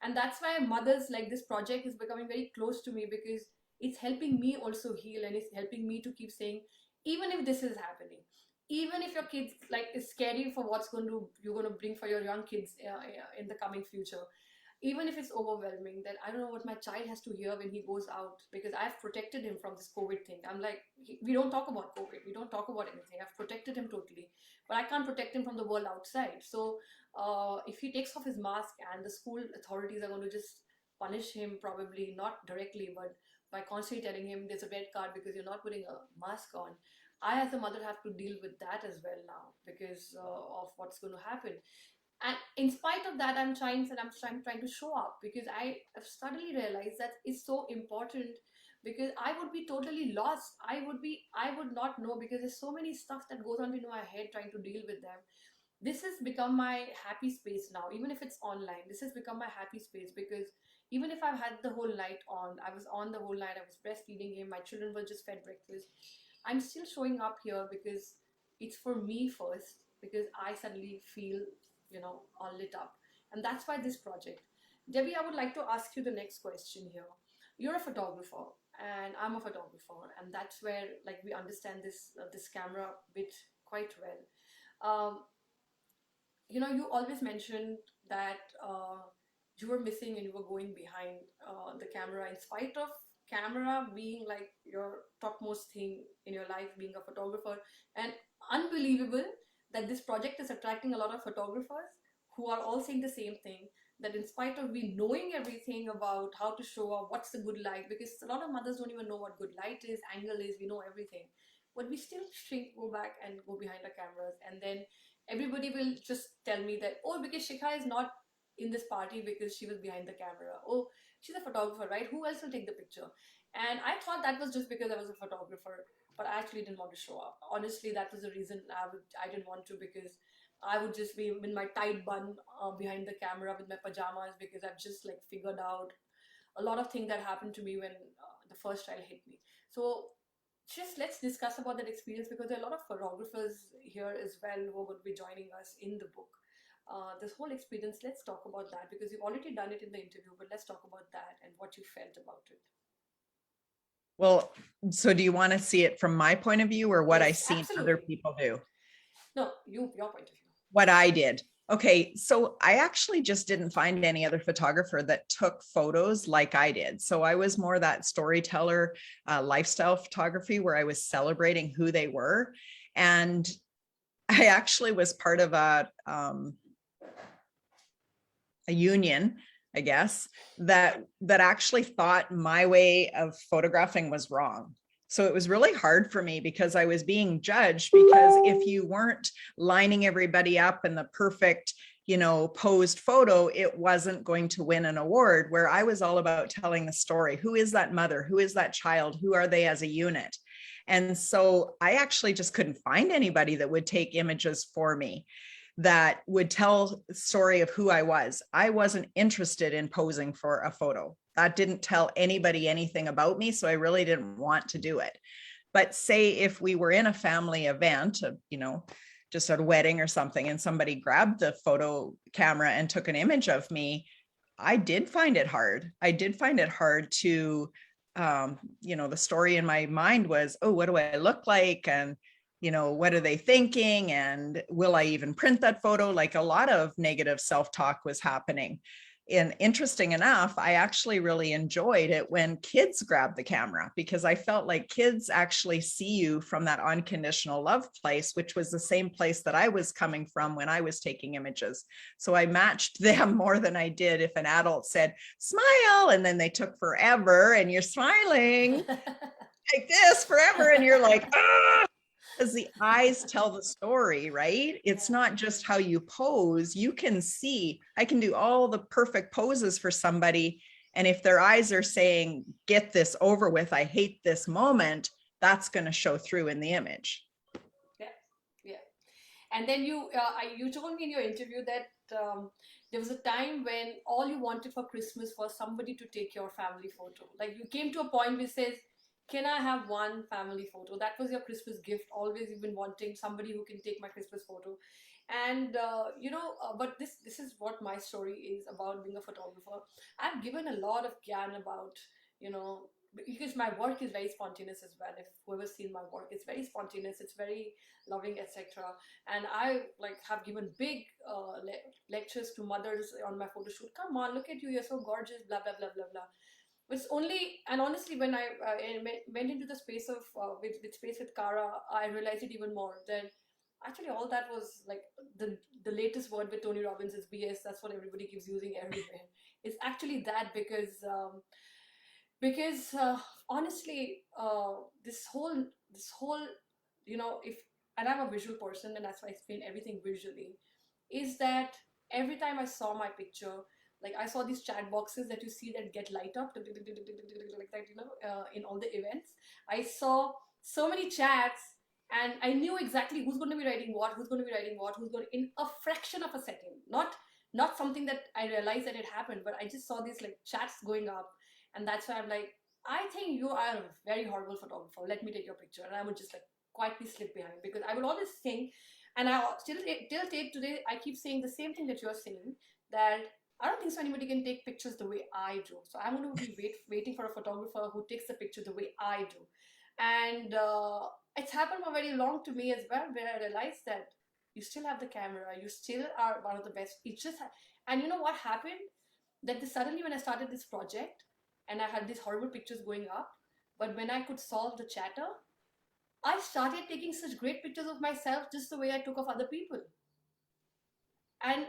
And that's why mothers, like, this project is becoming very close to me, because it's helping me also heal, and it's helping me to keep saying, even if this is happening, even if your kids, like, is scary for you're going to bring for your young kids in the coming future, even if it's overwhelming, then I don't know what my child has to hear when he goes out, because I've protected him from this COVID thing. I'm like, we don't talk about COVID, we don't talk about anything. I've protected him totally, but I can't protect him from the world outside. So if he takes off his mask, and the school authorities are going to just punish him, probably not directly, but by constantly telling him there's a red card because you're not putting a mask on, I as a mother have to deal with that as well now, because of what's going to happen. And in spite of that, I'm trying to show up, because I have suddenly realized that it's so important, because I would be totally lost. I would not know, because there's so many stuff that goes on in my head trying to deal with them. This has become my happy space now, even if it's online. This has become my happy space, because even if I've had the whole night on, I was on the whole night, I was breastfeeding him, my children were just fed breakfast, I'm still showing up here, because it's for me first, because I suddenly feel, all lit up. And that's why this project. Debbie, I would like to ask you the next question here. You're a photographer, and I'm a photographer, and that's where, like, we understand this camera bit quite well. You always mentioned that you were missing and you were going behind the camera, in spite of camera being like your topmost thing in your life, being a photographer. And unbelievable that this project is attracting a lot of photographers who are all saying the same thing, that in spite of we knowing everything about how to show up, what's the good light, because a lot of mothers don't even know what good light is, angle is, we know everything, but we still go back and go behind the cameras. And then everybody will just tell me that, oh, because Shikha is not in this party because she was behind the camera. Oh, she's a photographer, right? Who else will take the picture? And I thought that was just because I was a photographer, but I actually didn't want to show up. Honestly, that was the reason I didn't want to, because I would just be in my tight bun behind the camera with my pajamas, because I've just like figured out a lot of things that happened to me when the first child hit me. So just let's discuss about that experience, because there are a lot of photographers here as well who are going to be joining us in the book. This whole experience, let's talk about that, because you've already done it in the interview, but let's talk about that and what you felt about it. Well, so do you want to see it from my point of view or what Yes, I've seen absolutely. other people do? No, your point of view. What I did. Okay, so I actually just didn't find any other photographer that took photos like I did. So I was more that storyteller, lifestyle photography, where I was celebrating who they were. And I actually was part of a union, I guess, that actually thought my way of photographing was wrong. So it was really hard for me because I was being judged, because if you weren't lining everybody up in the perfect, posed photo, it wasn't going to win an award, where I was all about telling the story. Who is that mother? Who is that child? Who are they as a unit? And so I actually just couldn't find anybody that would take images for me, that would tell the story of who I was. I wasn't interested in posing for a photo. That didn't tell anybody anything about me, so I really didn't want to do it. But say if we were in a family event, just at a wedding or something, and somebody grabbed the photo camera and took an image of me, I did find it hard. I did find it hard to, the story in my mind was, oh, what do I look like? And what are they thinking? And will I even print that photo? Like, a lot of negative self-talk was happening. And interesting enough, I actually really enjoyed it when kids grabbed the camera, because I felt like kids actually see you from that unconditional love place, which was the same place that I was coming from when I was taking images. So I matched them more than I did if an adult said, smile, and then they took forever and you're smiling like this forever. And you're like, ah, because the eyes tell the story, right? It's not just how you pose. You can see, I can do all the perfect poses for somebody, and if their eyes are saying, get this over with, I hate this moment, that's going to show through in the image. Yeah. And then you told me in your interview that there was a time when all you wanted for Christmas was somebody to take your family photo. Like, you came to a point where it says, can I have one family photo? That was your Christmas gift. Always you've been wanting somebody who can take my Christmas photo. And, but this is what my story is about, being a photographer. I've given a lot of gyan about, because my work is very spontaneous as well. If whoever's seen my work, it's very spontaneous, it's very loving, etc. And I have given big lectures to mothers on my photo shoot. Come on, look at you, you're so gorgeous, blah, blah, blah, blah, blah. It's only, and honestly, when I went into the space of with space with Kara, I realized it even more, that actually all that was like the latest word with Tony Robbins is BS. That's what everybody keeps using everywhere. It's actually that, because honestly, this whole if, and I'm a visual person, and that's why I explain everything visually, is that every time I saw my picture, like, I saw these chat boxes that you see that get light up like that, in all the events. I saw so many chats, and I knew exactly who's going to be writing what, who's going to be writing what, who's going to, in a fraction of a second. Not something that I realized that it happened, but I just saw these like chats going up, and that's why I'm like, I think you are a very horrible photographer. Let me take your picture, and I would just like quietly slip behind, because I would always think, and I still till date today, I keep saying the same thing that you're saying, that I don't think so anybody can take pictures the way I do. So I'm going to be waiting for a photographer who takes the picture the way I do. And it's happened for very long to me as well, where I realized that you still have the camera, you still are one of the best. It's just, and you know what happened? That suddenly when I started this project, and I had these horrible pictures going up, but when I could solve the chatter, I started taking such great pictures of myself just the way I took of other people. And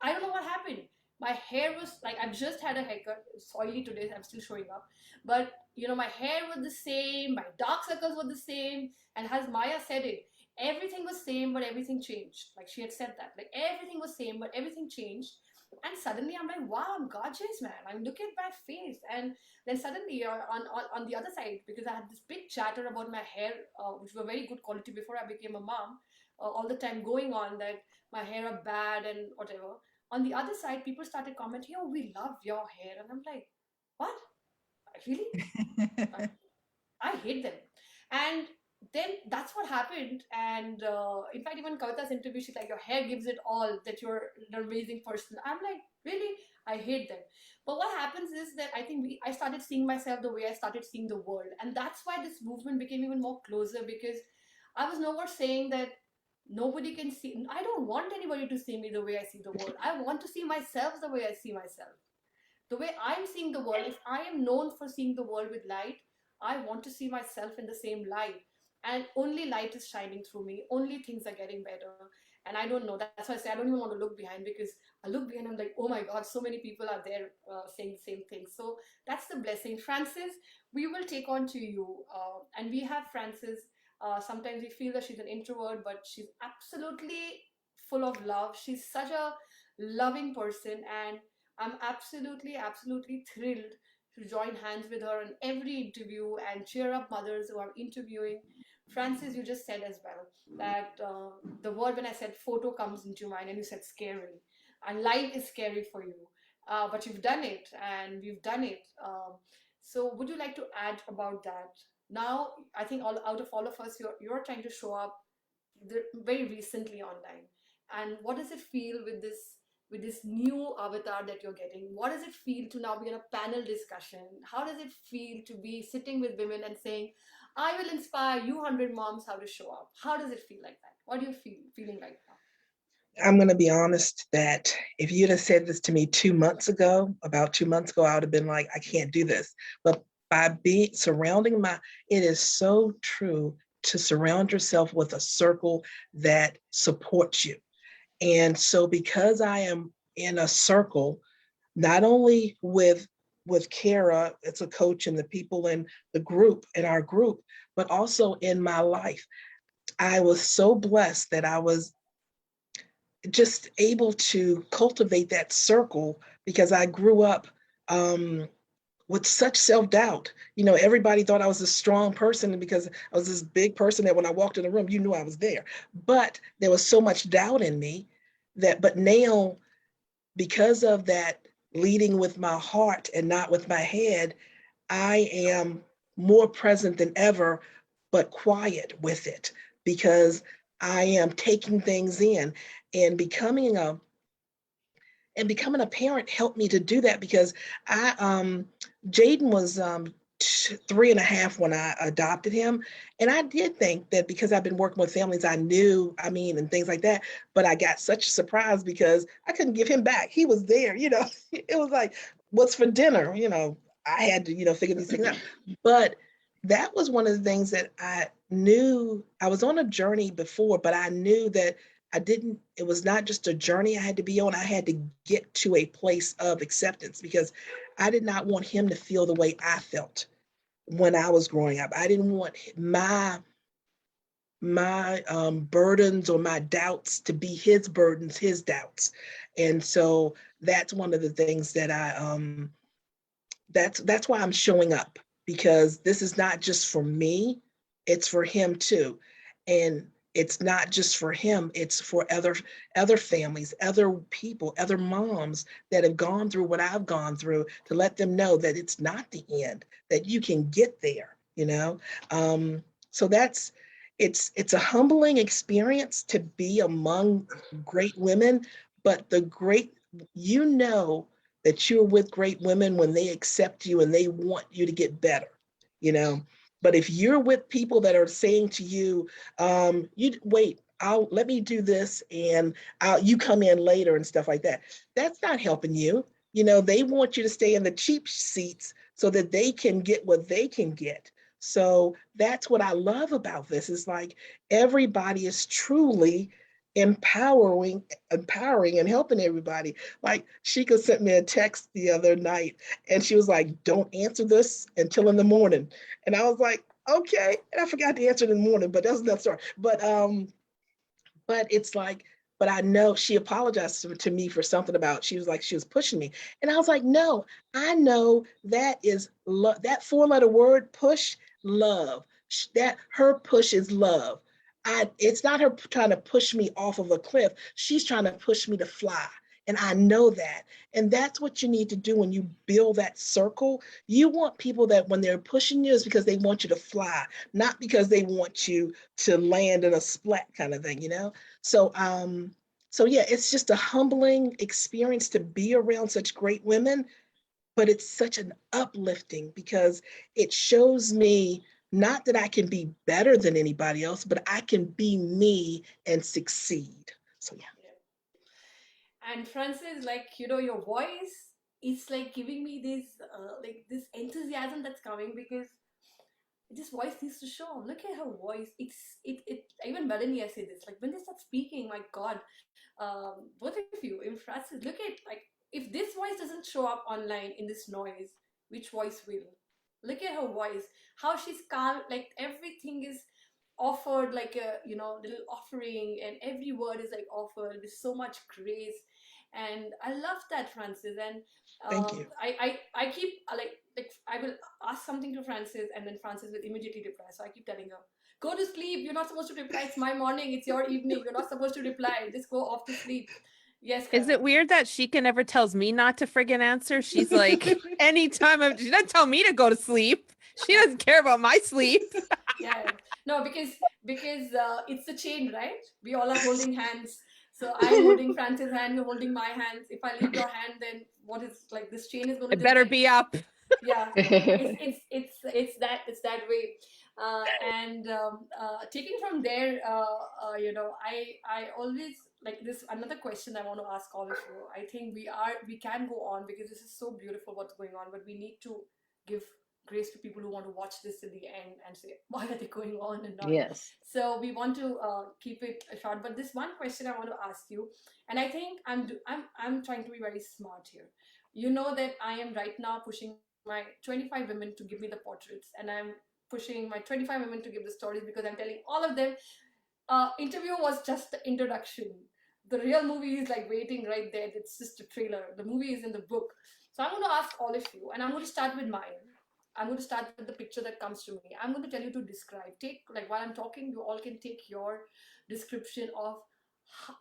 I don't know what happened. My hair was like, I've just had a haircut. It's oily today, I'm still showing up. But my hair was the same, my dark circles were the same. And as Maya said it, everything was same, but everything changed. Like, she had said that. Like, everything was same, but everything changed. And suddenly I'm like, wow, I'm gorgeous, man. I'm look at my face. And then suddenly on the other side, because I had this big chatter about my hair, which were very good quality before I became a mom, all the time going on that my hair are bad and whatever. On the other side, people started commenting, oh, we love your hair. And I'm like, what? Really? I hate them. And then that's what happened. And in fact, even Kavita's interview, she's like, your hair gives it all, that you're an amazing person. I'm like, really? I hate them. But what happens is that I think I started seeing myself the way I started seeing the world. And that's why this movement became even more closer, because I was nowhere saying that nobody can see. I don't want anybody to see me the way I see the world. I want to see myself the way I see myself, the way I'm seeing the world. If I am known for seeing the world with light, I want to see myself in the same light. And only light is shining through me. Only things are getting better. And I don't know. That's why I say I don't even want to look behind, because I look behind, I'm like, oh my God, so many people are there saying the same thing. So that's the blessing. Frances, we will take on to you. And we have Frances. Sometimes we feel that she's an introvert, but she's absolutely full of love. She's such a loving person. And I'm absolutely, absolutely thrilled to join hands with her in every interview and cheer up mothers who are interviewing. Frances, you just said as well that the word when I said photo comes into your mind, and you said scary. And life is scary for you. But you've done it, and we've done it. So, would you like to add about that? Now, I think out of all of us, you're trying to show up very recently online. And what does it feel with this new avatar that you're getting? What does it feel to now be in a panel discussion? How does it feel to be sitting with women and saying, I will inspire you 100 moms how to show up? How does it feel like that? What do you feeling right now? I'm going to be honest that if you'd have said this to me about 2 months ago, I would have been like, I can't do this. But by being surrounding it is so true to surround yourself with a circle that supports you. And so because I am in a circle, not only with Kara, it's a coach, and the people in our group, but also in my life, I was so blessed that I was just able to cultivate that circle, because I grew up with such self-doubt. Everybody thought I was a strong person because I was this big person that when I walked in the room, you knew I was there. But there was so much doubt in me but now, because of that, leading with my heart and not with my head, I am more present than ever, but quiet with it, because I am taking things in. And becoming a parent helped me to do that, because Jaden was 3.5 when I adopted him. And I did think that because I've been working with families, and things like that, but I got such a surprise because I couldn't give him back. He was there, it was like, what's for dinner? I had to, figure these things out. But that was one of the things that I knew. I was on a journey before, but I knew that it was not just a journey I had to be on. I had to get to a place of acceptance, because I did not want him to feel the way I felt when I was growing up. I didn't want my burdens or my doubts to be his burdens, his doubts. And so that's one of the things that that's why I'm showing up, because this is not just for me, it's for him too. And it's not just for him, it's for other families, other people, other moms that have gone through what I've gone through, to let them know that it's not the end, that you can get there, so it's a humbling experience to be among great women, but that you're with great women when they accept you and they want you to get better, But if you're with people that are saying to you, you wait, let me do this, and you come in later and stuff like that, that's not helping you. They want you to stay in the cheap seats so that they can get what they can get. So that's what I love about this. Is like everybody is truly empowering and helping everybody. Like Sheikah sent me a text the other night, and she was like, don't answer this until in the morning. And I was like, okay. And I forgot to answer it in the morning, but that's another story. But it's like, but I know she apologized to me for something about, she was like, she was pushing me. And I was like, no, I know that is love. That 4-letter word, push, love. That her push is love. It's not her trying to push me off of a cliff. She's trying to push me to fly. And I know that. And that's what you need to do when you build that circle. You want people that when they're pushing you is because they want you to fly, not because they want you to land in a splat kind of thing, you know? So, so yeah, it's just a humbling experience to be around such great women, but it's such an uplifting because it shows me not that I can be better than anybody else, but I can be me and succeed. So yeah. And Francis, like, your voice is like giving me this enthusiasm that's coming, because this voice needs to show. Look at her voice. It even Melanie, I say this, like when they start speaking, my God, both of you, in Francis, look at, like, if this voice doesn't show up online in this noise, which voice will? Look at her voice, how she's calm, like everything is offered like a little offering, and every word is like offered with so much grace. And I love that, Francis. And Thank you. I keep like I will ask something to Francis, and then Francis will immediately reply. So I keep telling her, go to sleep, you're not supposed to reply, it's my morning, it's your evening, you're not supposed to reply, just go off to sleep. Yes, Is Kara. it weird that Sheikah never tells me not to friggin' answer? She's like, anytime she doesn't tell me to go to sleep. She doesn't care about my sleep. Yeah, no, because it's a chain, right? We all are holding hands. So I'm holding Francis' hand, you're holding my hands. If I leave your hand, then what is, like, this chain is going to It just better get, be up. yeah. It's that way. And taking from there, I always, like, this another question I want to ask all of you. I think we can go on because this is so beautiful what's going on, but we need to give grace to people who want to watch this in the end and say, why are they going on and not? Yes. So we want to keep it short. But this one question I want to ask you, and I think I'm trying to be very smart here. You know that I am right now pushing my 25 women to give me the portraits, and I'm pushing my 25 women to give the stories, because I'm telling all of them, interview was just the introduction. The real movie is like waiting right there. It's just a trailer. The movie is in the book. So I'm going to ask all of you, and I'm going to start with mine. I'm going to start with the picture that comes to me. I'm going to tell you to describe. Take, like, while I'm talking, you all can take your description of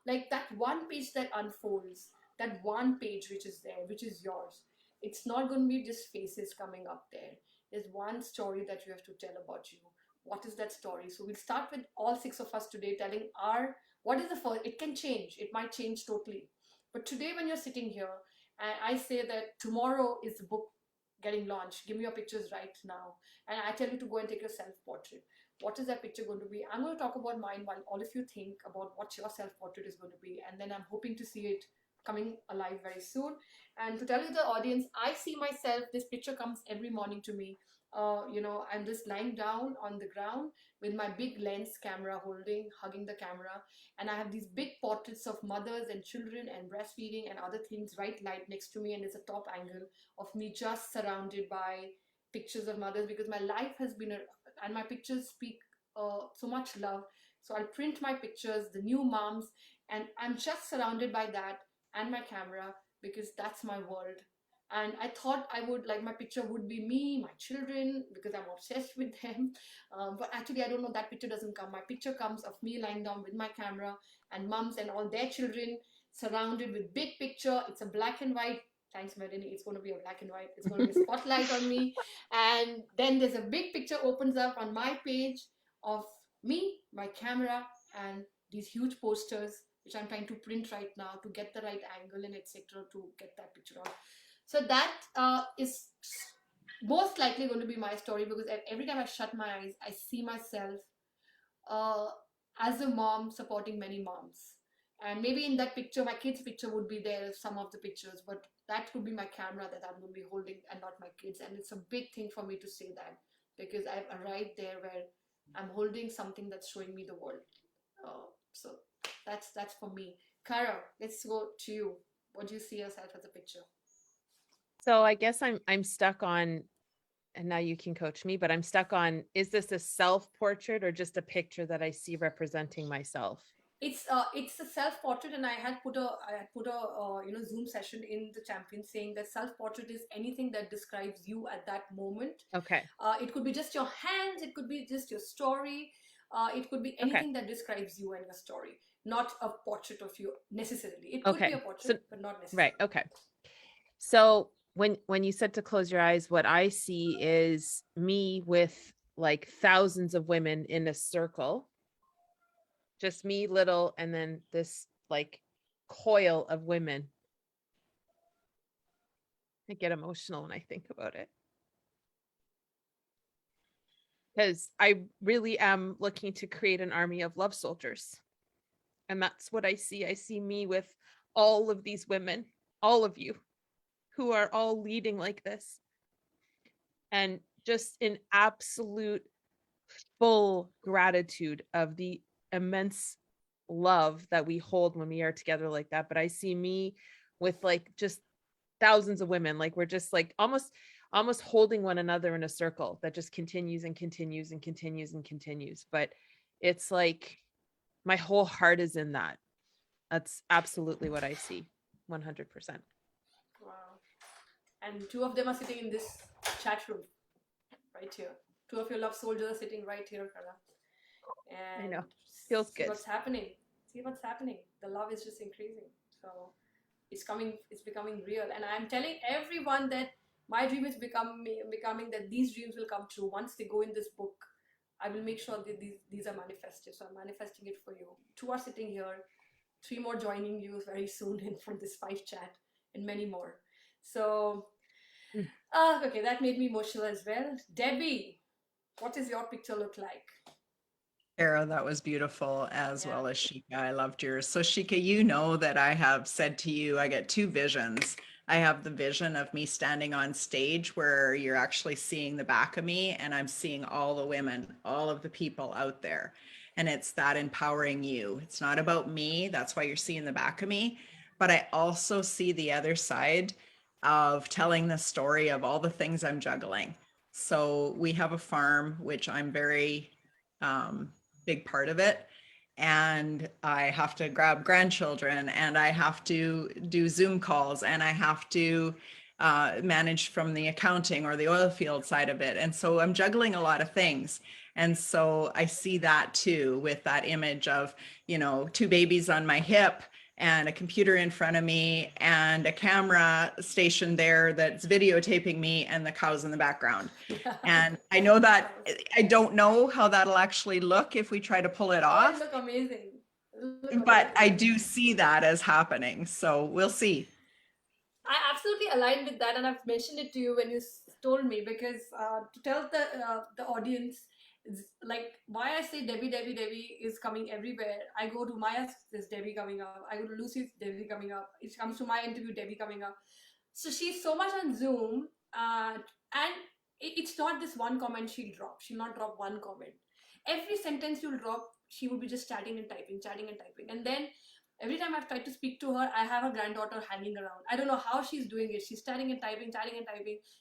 like that one page that unfolds, that one page which is there, which is yours. It's not going to be just faces coming up there. There's one story that you have to tell about you. What is that story? So we'll start with all 6 of us today telling our, what is the first, it can change, it might change totally. But today when you're sitting here, and I say that tomorrow is the book getting launched, give me your pictures right now, and I tell you to go and take your self-portrait. What is that picture going to be? I'm going to talk about mine while all of you think about what your self-portrait is going to be, and then I'm hoping to see it coming alive very soon. And to tell you the audience, I see myself, this picture comes every morning to me. I'm just lying down on the ground with my big lens camera holding, hugging the camera, and I have these big portraits of mothers and children and breastfeeding and other things right light next to me, and it's a top angle of me just surrounded by pictures of mothers, because my life has been and my pictures speak so much love. So I'll print my pictures, the new moms, and I'm just surrounded by that and my camera, because that's my world. And I thought I would, like, my picture would be me, my children, because I'm obsessed with them. But actually, I don't know, that picture doesn't come. My picture comes of me lying down with my camera and mums and all their children surrounded with big picture. It's a black and white. Thanks, Melanie. It's going to be a black and white. It's going to be a spotlight on me. And then there's a big picture opens up on my page of me, my camera, and these huge posters, which I'm trying to print right now to get the right angle and etc. to get that picture on. So that is most likely going to be my story, because every time I shut my eyes, I see myself uh, as a mom supporting many moms. And maybe in that picture, my kids' picture would be there, some of the pictures, but that could be my camera that I'm going to be holding and not my kids. And it's a big thing for me to say that, because I've arrived there where I'm holding something that's showing me the world. So that's for me. Kara, let's go to you. What do you see yourself as a picture? So I guess I'm stuck on, and now you can coach me, but I'm stuck on, is this a self-portrait or just a picture that I see representing myself? It's a self portrait, and I had put a Zoom session in the champion saying that self portrait is anything that describes you at that moment. Okay. It could be just your hands, it could be just your story, it could be Okay. anything that describes you and your story, not a portrait of you necessarily. It could Okay. be a portrait, but not necessarily. Right. Okay. So when you said to close your eyes, what I see is me with like thousands of women in a circle, just me little, and then this like coil of women. I get emotional when I think about it, because I really am looking to create an army of love soldiers. And that's what I see. I see me with all of these women, all of you, who are all leading like this. And just in absolute full gratitude of the immense love that we hold when we are together like that. But I see me with like just thousands of women, like we're just like almost holding one another in a circle that just continues and continues and continues and continues. But it's like my whole heart is in that. That's absolutely what I see. 100%. Wow. And two of them are sitting in this chat room right here. Two of your love soldiers are sitting right here, Kara. And I know. Feels see good. what's happening. See what's happening. The love is just increasing. So it's becoming real. And I'm telling everyone that my dream is becoming that these dreams will come true. Once they go in this book, I will make sure that these are manifested. So I'm manifesting it for you. Two are sitting here, 3 more joining you very soon from this 5 chat, and many more. So, okay, that made me emotional as well. Debbie, what does your picture look like? Kara, that was beautiful, as well as Shika. I loved yours. So Shika, you know that I have said to you, I get 2 visions. I have the vision of me standing on stage where you're actually seeing the back of me, and I'm seeing all the women, all of the people out there. And it's that empowering you. It's not about me. That's why you're seeing the back of me. But I also see the other side of telling the story of all the things I'm juggling. So we have a farm, which I'm very big part of it. And I have to grab grandchildren, and I have to do Zoom calls, and I have to manage from the accounting or the oil field side of it. And so I'm juggling a lot of things. And so I see that too, with that image of, 2 babies on my hip and a computer in front of me and a camera station there that's videotaping me and the cows in the background. And I know that I don't know how that'll actually look if we try to pull it off. It'll look amazing. But I do see that as happening. So we'll see. I absolutely aligned with that, and I've mentioned it to you when you told me, because to tell the audience, like why I say Debbie is coming everywhere. I go to Maya's, there's Debbie coming up. I go to Lucy's, Debbie coming up. It comes to my interview, Debbie coming up. So she's so much on Zoom, and it's not this one comment she'll drop. She'll not drop one comment. Every sentence you'll drop, she will be just chatting and typing. And then every time I've tried to speak to her, I have a granddaughter hanging around. I don't know how she's doing it. She's chatting and typing,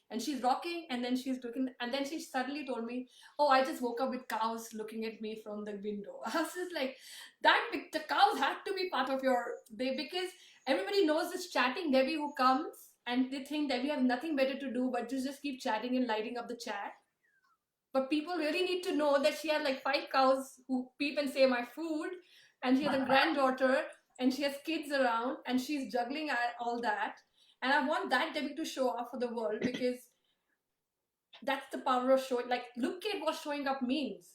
and she's rocking, and then she's looking, and then she suddenly told me, "Oh, I just woke up with cows looking at me from the window." I was just like, the cows had to be part of your day, because everybody knows this chatting Debbie who comes, and they think Debbie has nothing better to do but to just keep chatting and lighting up the chat. But people really need to know that she has like 5 cows who peep and say my food, and she has a granddaughter, and she has kids around, and she's juggling all that. And I want that Debbie to show up for the world, because that's the power of showing. Like, look at what showing up means.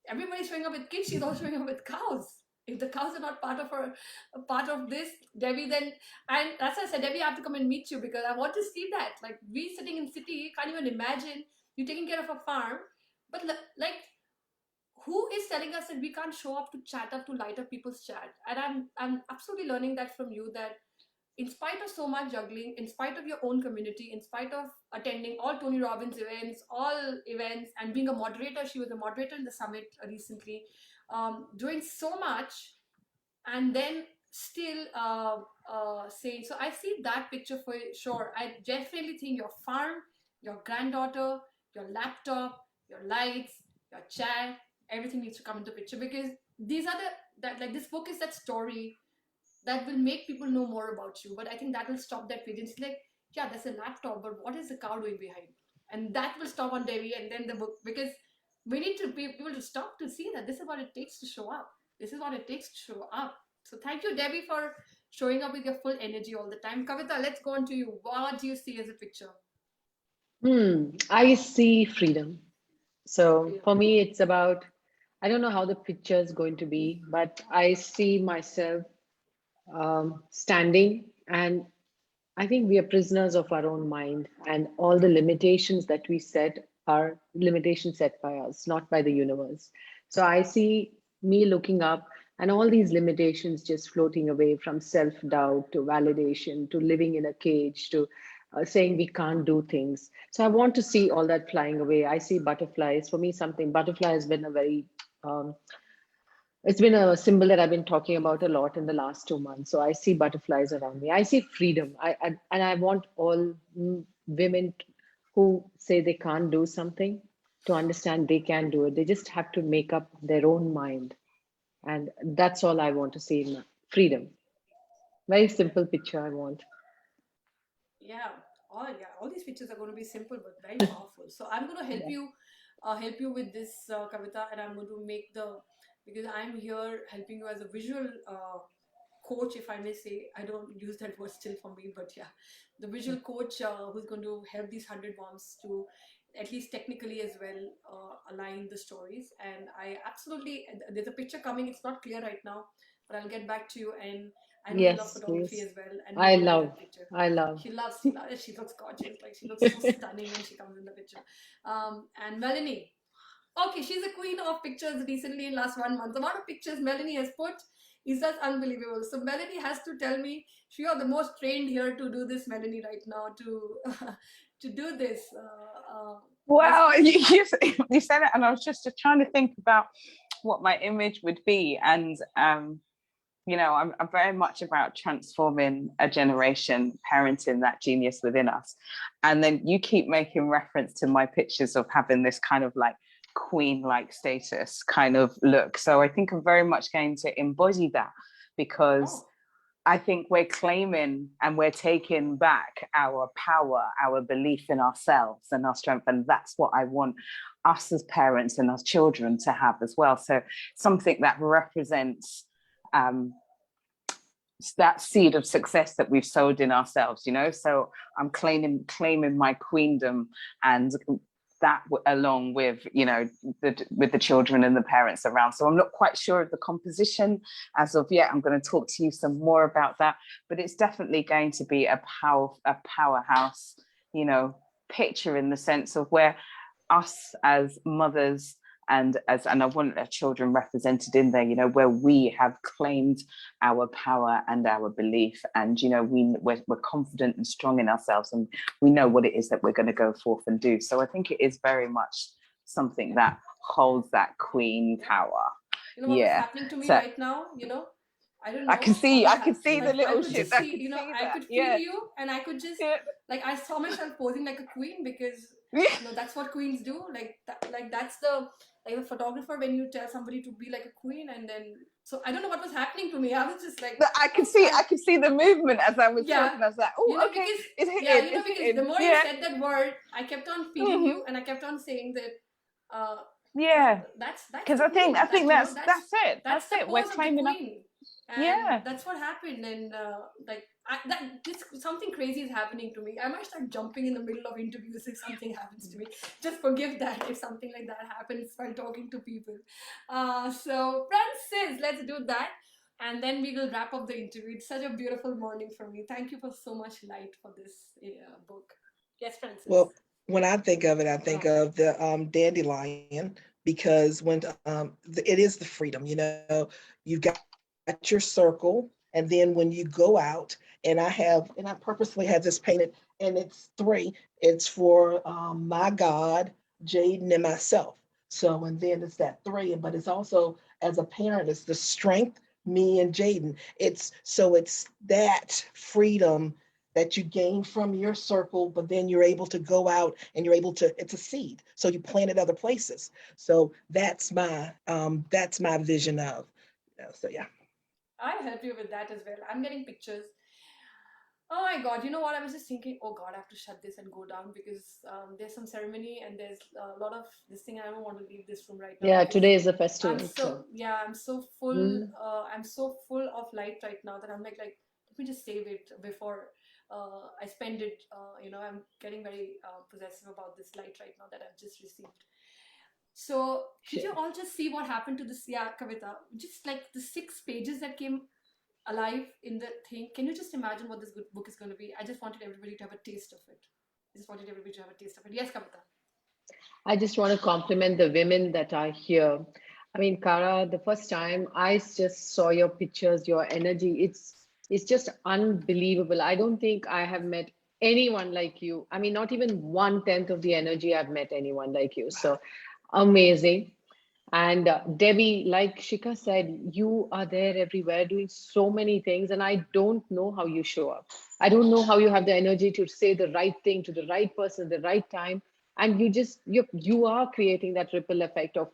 Everybody's showing up with kids, she's also showing up with cows. If the cows are not part of this, Debbie, then, and that's why I said, Debbie, I have to come and meet you, because I want to see that. Like, we sitting in city, can't even imagine you taking care of a farm, but like, who is telling us that we can't show up to chat up, to light up people's chat? And I'm absolutely learning that from you, that in spite of so much juggling, in spite of your own community, in spite of attending all Tony Robbins events, and being a moderator, she was a moderator in the summit recently, doing so much, and then still saying, so I see that picture for sure. I definitely think your farm, your granddaughter, your laptop, your lights, your chat, everything needs to come into picture, because these are the that like this book is that story that will make people know more about you. But I think that will stop that page. It's like, yeah, there's a laptop, but what is the cow doing behind? And that will stop on Devi and then the book, because we need to be people to stop to see that this is what it takes to show up. This is what it takes to show up. So thank you, Debbie, for showing up with your full energy all the time. Kavita, let's go on to you. What do you see as a picture? I see freedom. So for me, it's about, I don't know how the picture is going to be, but I see myself standing, and I think we are prisoners of our own mind, and all the limitations that we set are limitations set by us, not by the universe. So I see me looking up and all these limitations just floating away, from self-doubt to validation to living in a cage to saying we can't do things. So I want to see all that flying away. I see butterflies. For me, something butterfly has been a very it's been a symbol that I've been talking about a lot in the last 2 months. So I see butterflies around me. I see freedom. And I want all women who say they can't do something to understand they can do it. They just have to make up their own mind. And that's all I want to see in freedom. Very simple picture I want. Yeah, all these pictures are going to be simple but very powerful. So I'm going to help you with this, Kavita, and I'm going to make because I'm here helping you as a visual coach, if I may say. I don't use that word still for me, but yeah, the visual coach who's going to help these 100 moms to at least technically as well align the stories. And I absolutely, there's a picture coming. It's not clear right now, but I'll get back to you. And I know you love Yes, photography please. as well, and I we love love, that picture. I love. She loves it. She looks gorgeous. Like, she looks so stunning when she comes in the picture. And Melanie, okay, she's a queen of pictures recently in last 1 month. The amount of pictures Melanie has put is just unbelievable. So Melanie has to tell me, you are the most trained here to do this, Melanie, right now, to to do this. Well, you said it, and I was just trying to think about what my image would be. And you know, I'm very much about transforming a generation, parenting that genius within us. And then you keep making reference to my pictures of having this kind of like queen-like status kind of look. So I think I'm very much going to embody that, because I think we're claiming and we're taking back our power, our belief in ourselves and our strength. And that's what I want us as parents and as children to have as well. So something that represents that seed of success that we've sowed in ourselves, you know. So I'm claiming my queendom, and that along with, you know, with the children and the parents around. So I'm not quite sure of the composition as of yet. I'm going to talk to you some more about that, but it's definitely going to be a powerhouse, you know, picture, in the sense of where us as mothers and I want our children represented in there, you know, where we have claimed our power and our belief, and, you know, we're confident and strong in ourselves, and we know what it is that we're going to go forth and do. So I think it is very much something that holds that queen power. You know what was happening to me right now? You know, I don't know. I can see the little shit. I could see, I could feel you, and I could just like, I saw myself posing like a queen, because you know, that's what queens do. Like that's the, like, the photographer, when you tell somebody to be like a queen, and then, so I don't know what was happening to me. I was just like, I could see the movement as I was talking. I was like, oh, you know, okay, because, it's hitting, you know, because the more you said that word, I kept on feeding you, and I kept on saying that. That's because I think that's it. That's it. We're claiming up. And that's what happened. And something crazy is happening to me. I might start jumping in the middle of interviews if something happens to me. Just forgive that if something like that happens while talking to people. So Francis, let's do that, and then we will wrap up the interview. It's such a beautiful morning for me. Thank you for so much light for this book. Yes, Francis. Well, when I think of it, I think of the dandelion, because when it is the freedom, you know, you've got your circle, and then when you go out, and I purposely have this painted, and it's 3. It's for my God, Jaden, and myself. So, and then it's that 3, but it's also, as a parent, it's the strength, me and Jaden. It's that freedom that you gain from your circle, but then you're able to go out and it's a seed. So you plant it other places. So that's my vision of So yeah. I'll help you with that as well. I'm getting pictures. Oh my God, you know what? I was just thinking, oh God, I have to shut this and go down because there's some ceremony and there's a lot of this thing. I don't want to leave this room right now Yeah, because today is a I'm festival. so, yeah, I'm so full. Mm. I'm so full of light right now that I'm like, let me just save it before I spend it. I'm getting very possessive about this light right now that I've just received. So did you all just see what happened to this? Yeah, Kavita, just like the 6 pages that came alive in the thing. Can you just imagine what this book is going to be? I just wanted everybody to have a taste of it. Yes, Kavita. I just want to compliment the women that are here. I mean, Kara, the first time I just saw your pictures, your energy, it's just unbelievable. I don't think I have met anyone like you. I mean, not even 1/10 of the energy I've met anyone like you. So amazing. And Debbie, like Shika said, you are there everywhere doing so many things, and I don't know how you show up. I don't know how you have the energy to say the right thing to the right person at the right time. And you are creating that ripple effect of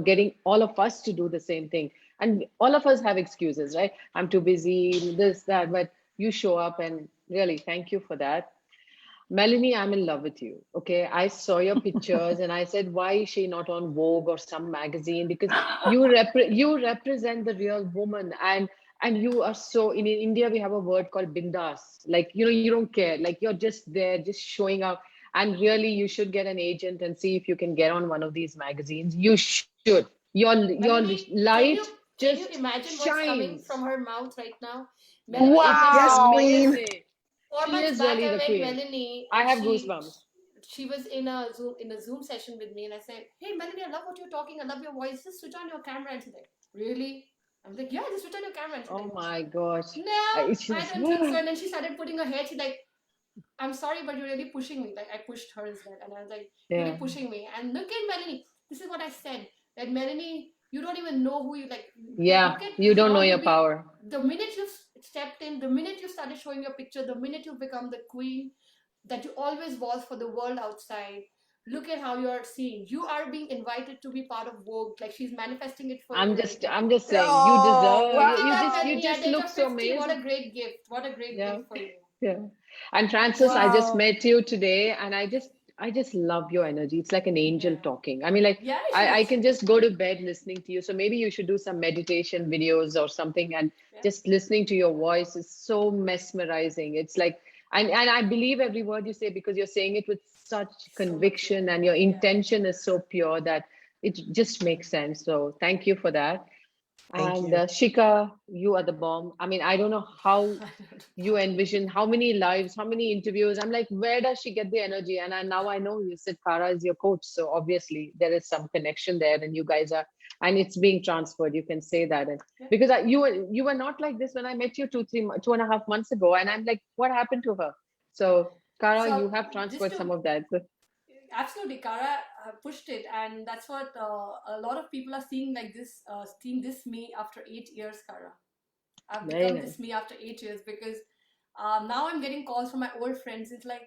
getting all of us to do the same thing. And all of us have excuses, right? I'm too busy, this, that, but you show up, and really thank you for that. Melanie, I'm in love with you. Okay. I saw your pictures and I said, why is she not on Vogue or some magazine? Because you represent the real woman, and you are so in India, we have a word called bindas. Like, you don't care. Like, you're just there, just showing up. And really, you should get an agent and see if you can get on one of these magazines. You should. Your Melanie, light can you just imagine what's coming shines. from her mouth right now? Melanie, Yes, Wow. Queen. Amazing. 4 months She is back, really I the met queen. Melanie, I and have goosebumps. she was in a Zoom session with me, and I said, "Hey, Melanie, I love what you're talking. I love your voice. Just switch on your camera." And she's like, "Really?" I'm like, "Yeah, just switch on your camera." And she's Oh like, my gosh. "No, It's I just, don't think so." And then she started putting her hair. She's like, "I'm sorry, but you're really pushing me." Like, I pushed her as well, and I was like, "You're yeah. really pushing me." And look at Melanie. This is what I said. That Melanie, you don't even know who you like. Yeah. Look at You don't how know your you've been. power. The minute you stepped in, the minute you started showing your picture, the minute you become the queen that you always was for the world outside. Look at how you're seeing. You are being invited to be part of Vogue. Like, she's manifesting it for you right now. I'm just saying, you Oh, deserve, Look at that, wow. you Melanie. At just the age look of so 50, what amazing. a great gift. What a great Yeah. gift for you. Yeah. And Francis, I just Wow. met you today, and I just love your energy. It's like an angel Yeah. talking. I mean, like, Yeah, I she's. can just go to bed listening to you. So maybe you should do some meditation videos or something, and Yeah. just listening to your voice is so mesmerizing. It's like, and I believe every word you say because you're saying it with such So much conviction, love. and your Yeah. intention is so pure that it just makes sense. So thank you for that. Thank And you. Shika, you are the bomb. I mean, I don't know how you envision how many lives, how many interviews. I'm like, where does she get the energy? And now I know you said Kara is your coach. So obviously there is some connection there, and you guys are, and it's being transferred. You can say that. And Yeah. because you were not like this when I met you 2.5 months ago. And I'm like, what happened to her? So Kara, So you have just transferred to some of that. So, absolutely, Kara pushed it, and that's what a lot of people are seeing. Like this, seeing this me after 8 years, Kara. I've very become nice. this me after 8 years because now I'm getting calls from my old friends. It's like,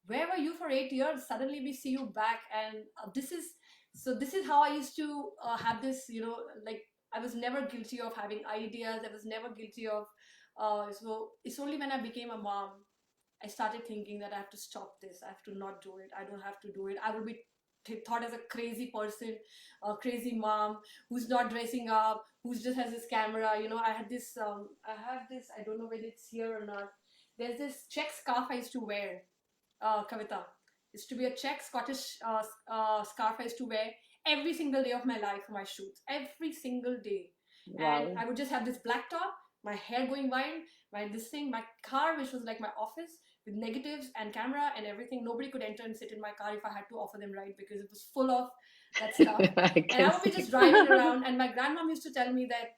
where were you for 8 years? Suddenly we see you back, and this is how I used to have this. Like, I was never guilty of having ideas. I was never guilty of. So it's only when I became a mom I started thinking that I have to stop this. I have to not do it. I don't have to do it. I will be thought as a crazy person, a crazy mom who's not dressing up, who's just has this camera. I had this. I have this. I don't know whether it's here or not. There's this check scarf I used to wear. Kavita. It's to be a check Scottish scarf I used to wear every single day of my life for my shoots. Every single day. And Wow. I would just have this black top, my hair going wild, my car, which was like my office, with negatives and camera and everything. Nobody could enter and sit in my car if I had to offer them ride because it was full of that stuff. I And I can would be see. just driving around. And my grandmom used to tell me that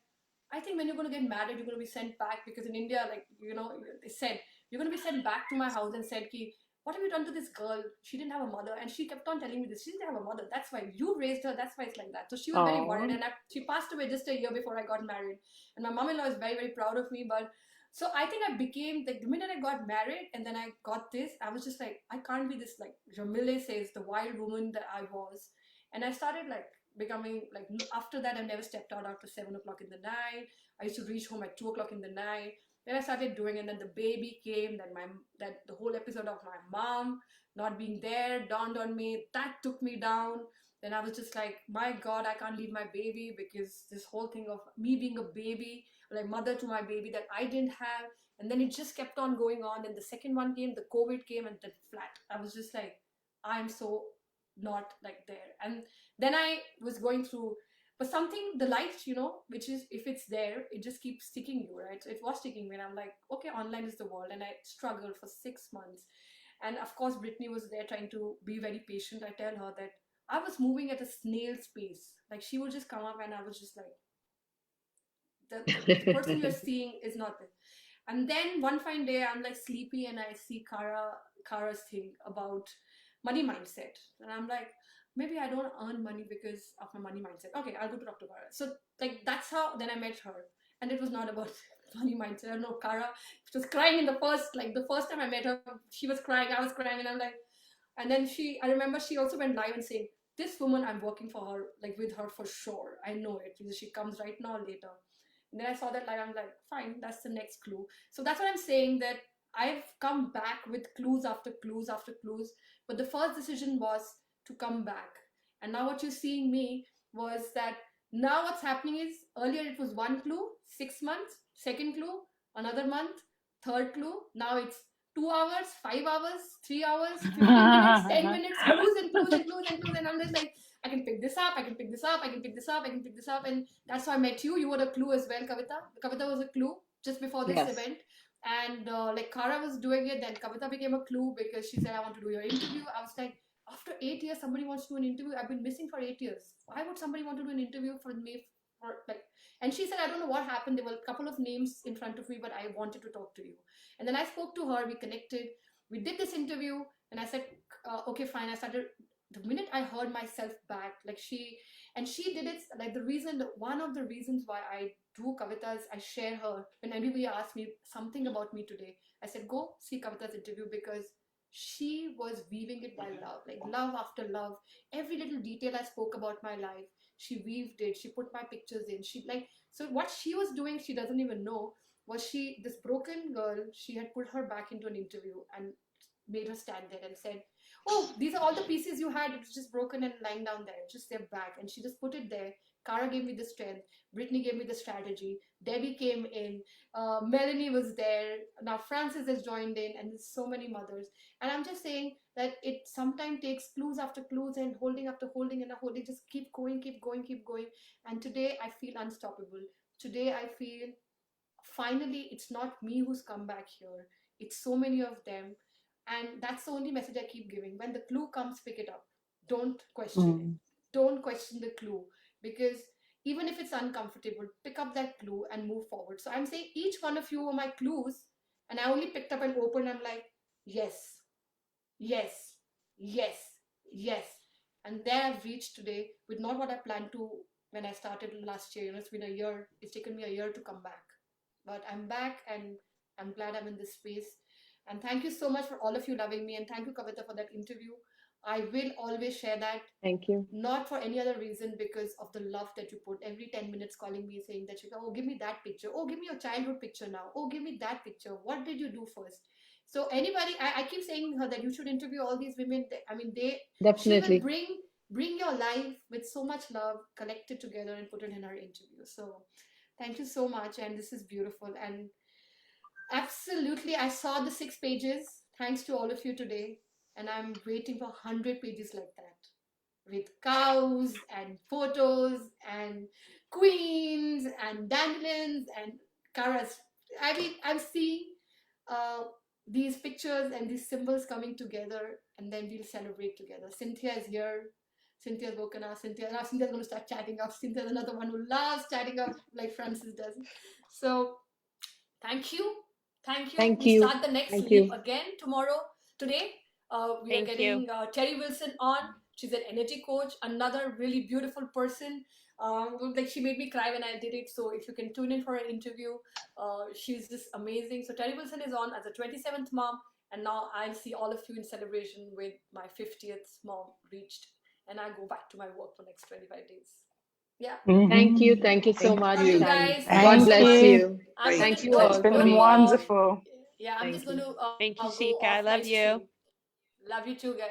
I think when you're going to get married, you're going to be sent back because in India, like, they said, you're going to be sent back to my house and said, Ki, what have you done to this girl? She didn't have a mother. And she kept on telling me this. She didn't have a mother. That's why you raised her. That's why it's like that. So she was very worried. Oh, And she passed away just a year before I got married. And my mom-in-law is very, very proud of me. But so I think I became, like, the minute I got married and then I got this, I was just like, I can't be this, like Jamile says, the wild woman that I was. And I started, like, becoming like, after that, I never stepped out after 7 o'clock in the night. I used to reach home at 2 o'clock in the night. Then I started doing, and then the baby came. That the whole episode of my mom not being there dawned on me. That took me down. Then I was just like, my God, I can't leave my baby, because this whole thing of me being a baby, like mother to my baby, that I didn't have. And then it just kept on going on. Then the second one came, the COVID came, and then flat. I was just like, I'm so not like there. And then I was going through, but something, the light, which is, if it's there, it just keeps sticking you, right? So it was sticking me, and I'm like, okay, online is the world. And I struggled for 6 months. And of course, Brittany was there trying to be very patient. I tell her that I was moving at a snail's pace. Like, she would just come up, and I was just like, the person you're seeing is not there. And then one fine day, I'm like sleepy, and I see Kara's thing about money mindset. And I'm like, maybe I don't earn money because of my money mindset. Okay, I'll go to Dr. Kara. So like, that's how then I met her. And it was not about money mindset. I don't know, Kara, she was crying in the first time I met her, she was crying, I was crying, and I'm like, and then I remember she also went live and saying, this woman, I'm working for her, like with her for sure. I know it, because she comes right now or later. And then I saw that live, I'm like, fine, that's the next clue. So that's what I'm saying, that I've come back with clues after clues after clues. But the first decision was to come back. And now what you're seeing me was that now what's happening is, earlier it was 1 clue, 6 months, second clue, another month, third clue. Now it's 2 hours, 5 hours, 3 hours, 15 minutes, 10 minutes, clues and clues and clues and clues. And I'm just like, I can pick this up, I can pick this up, I can pick this up, I can pick this up. And that's how I met you. You were a clue as well, Kavita. Kavita was a clue just before this event. And like Kara was doing it, then Kavita became a clue because she said, I want to do your interview. I was like, after 8 years, somebody wants to do an interview. I've been missing for 8 years. Why would somebody want to do an interview for me? And she said, I don't know what happened. There were a couple of names in front of me, but I wanted to talk to you. And then I spoke to her, we connected, we did this interview, and I said, okay, fine. I started, the minute I heard myself back, like she did it, like one of the reasons why I do Kavita's, I share her. When anybody asks me something about me today, I said, go see Kavita's interview, because she was weaving it by love, like love after love. Every little detail I spoke about my life, she weaved it. She put my pictures in. So what she was doing, she doesn't even know, was this broken girl, she had put her back into an interview and made her stand there and said, oh, these are all the pieces you had. It was just broken and lying down there. Just their back. And she just put it there. Kara gave me the strength. Brittany gave me the strategy. Debbie came in. Melanie was there. Now Frances has joined in, and there's so many mothers. And I'm just saying that it sometimes takes clues after clues and holding after holding and holding. Just keep going, keep going, keep going. And today I feel unstoppable. Today I feel finally it's not me who's come back here. It's so many of them. And that's the only message I keep giving. When the clue comes, pick it up. Don't question it. Don't question the clue. Because even if it's uncomfortable, pick up that clue and move forward. So I'm saying each one of you were my clues. And I only picked up and opened. I'm like, yes, yes, yes, yes. And there I've reached today with not what I planned to when I started last year. It's been a year. It's taken me a year to come back. But I'm back, and I'm glad I'm in this space. And thank you so much for all of you loving me. And thank you, Kavita, for that interview. I will always share that. Thank you. Not for any other reason, because of the love that you put. Every 10 minutes calling me saying that, oh, give me that picture. Oh, give me your childhood picture now. Oh, give me that picture. What did you do first? So anybody, I keep saying her that you should interview all these women. Definitely. She will bring your life with so much love, collect it together and put it in her interview. So thank you so much. And this is beautiful. And absolutely, I saw the 6 pages. Thanks to all of you today. And I'm waiting for 100 pages like that, with cows and photos and queens and dandelions and Kara's. I'm seeing these pictures and these symbols coming together, and then we'll celebrate together. Cynthia is here. Cynthia's woken up. Cynthia's going to start chatting up. Cynthia's another one who loves chatting up like Frances does. So thank you. We start the next leap again today. We are getting Terry Wilson on. She's an energy coach, another really beautiful person. Like, she made me cry when I did it. So if you can tune in for an interview, she's just amazing. So Terry Wilson is on as a 27th mom. And now I'll see all of you in celebration with my 50th mom reached and I go back to my work for next 25 days. Yeah. Thank you. Thank you so Thank much. Love you you. guys. God Thank bless you. you. I'm Thank just you gonna- all It's for been being uh, here. wonderful. yeah, I'm Thank just you. going to Thank you, go Shika. I off love my you. stream. Love you too, guys.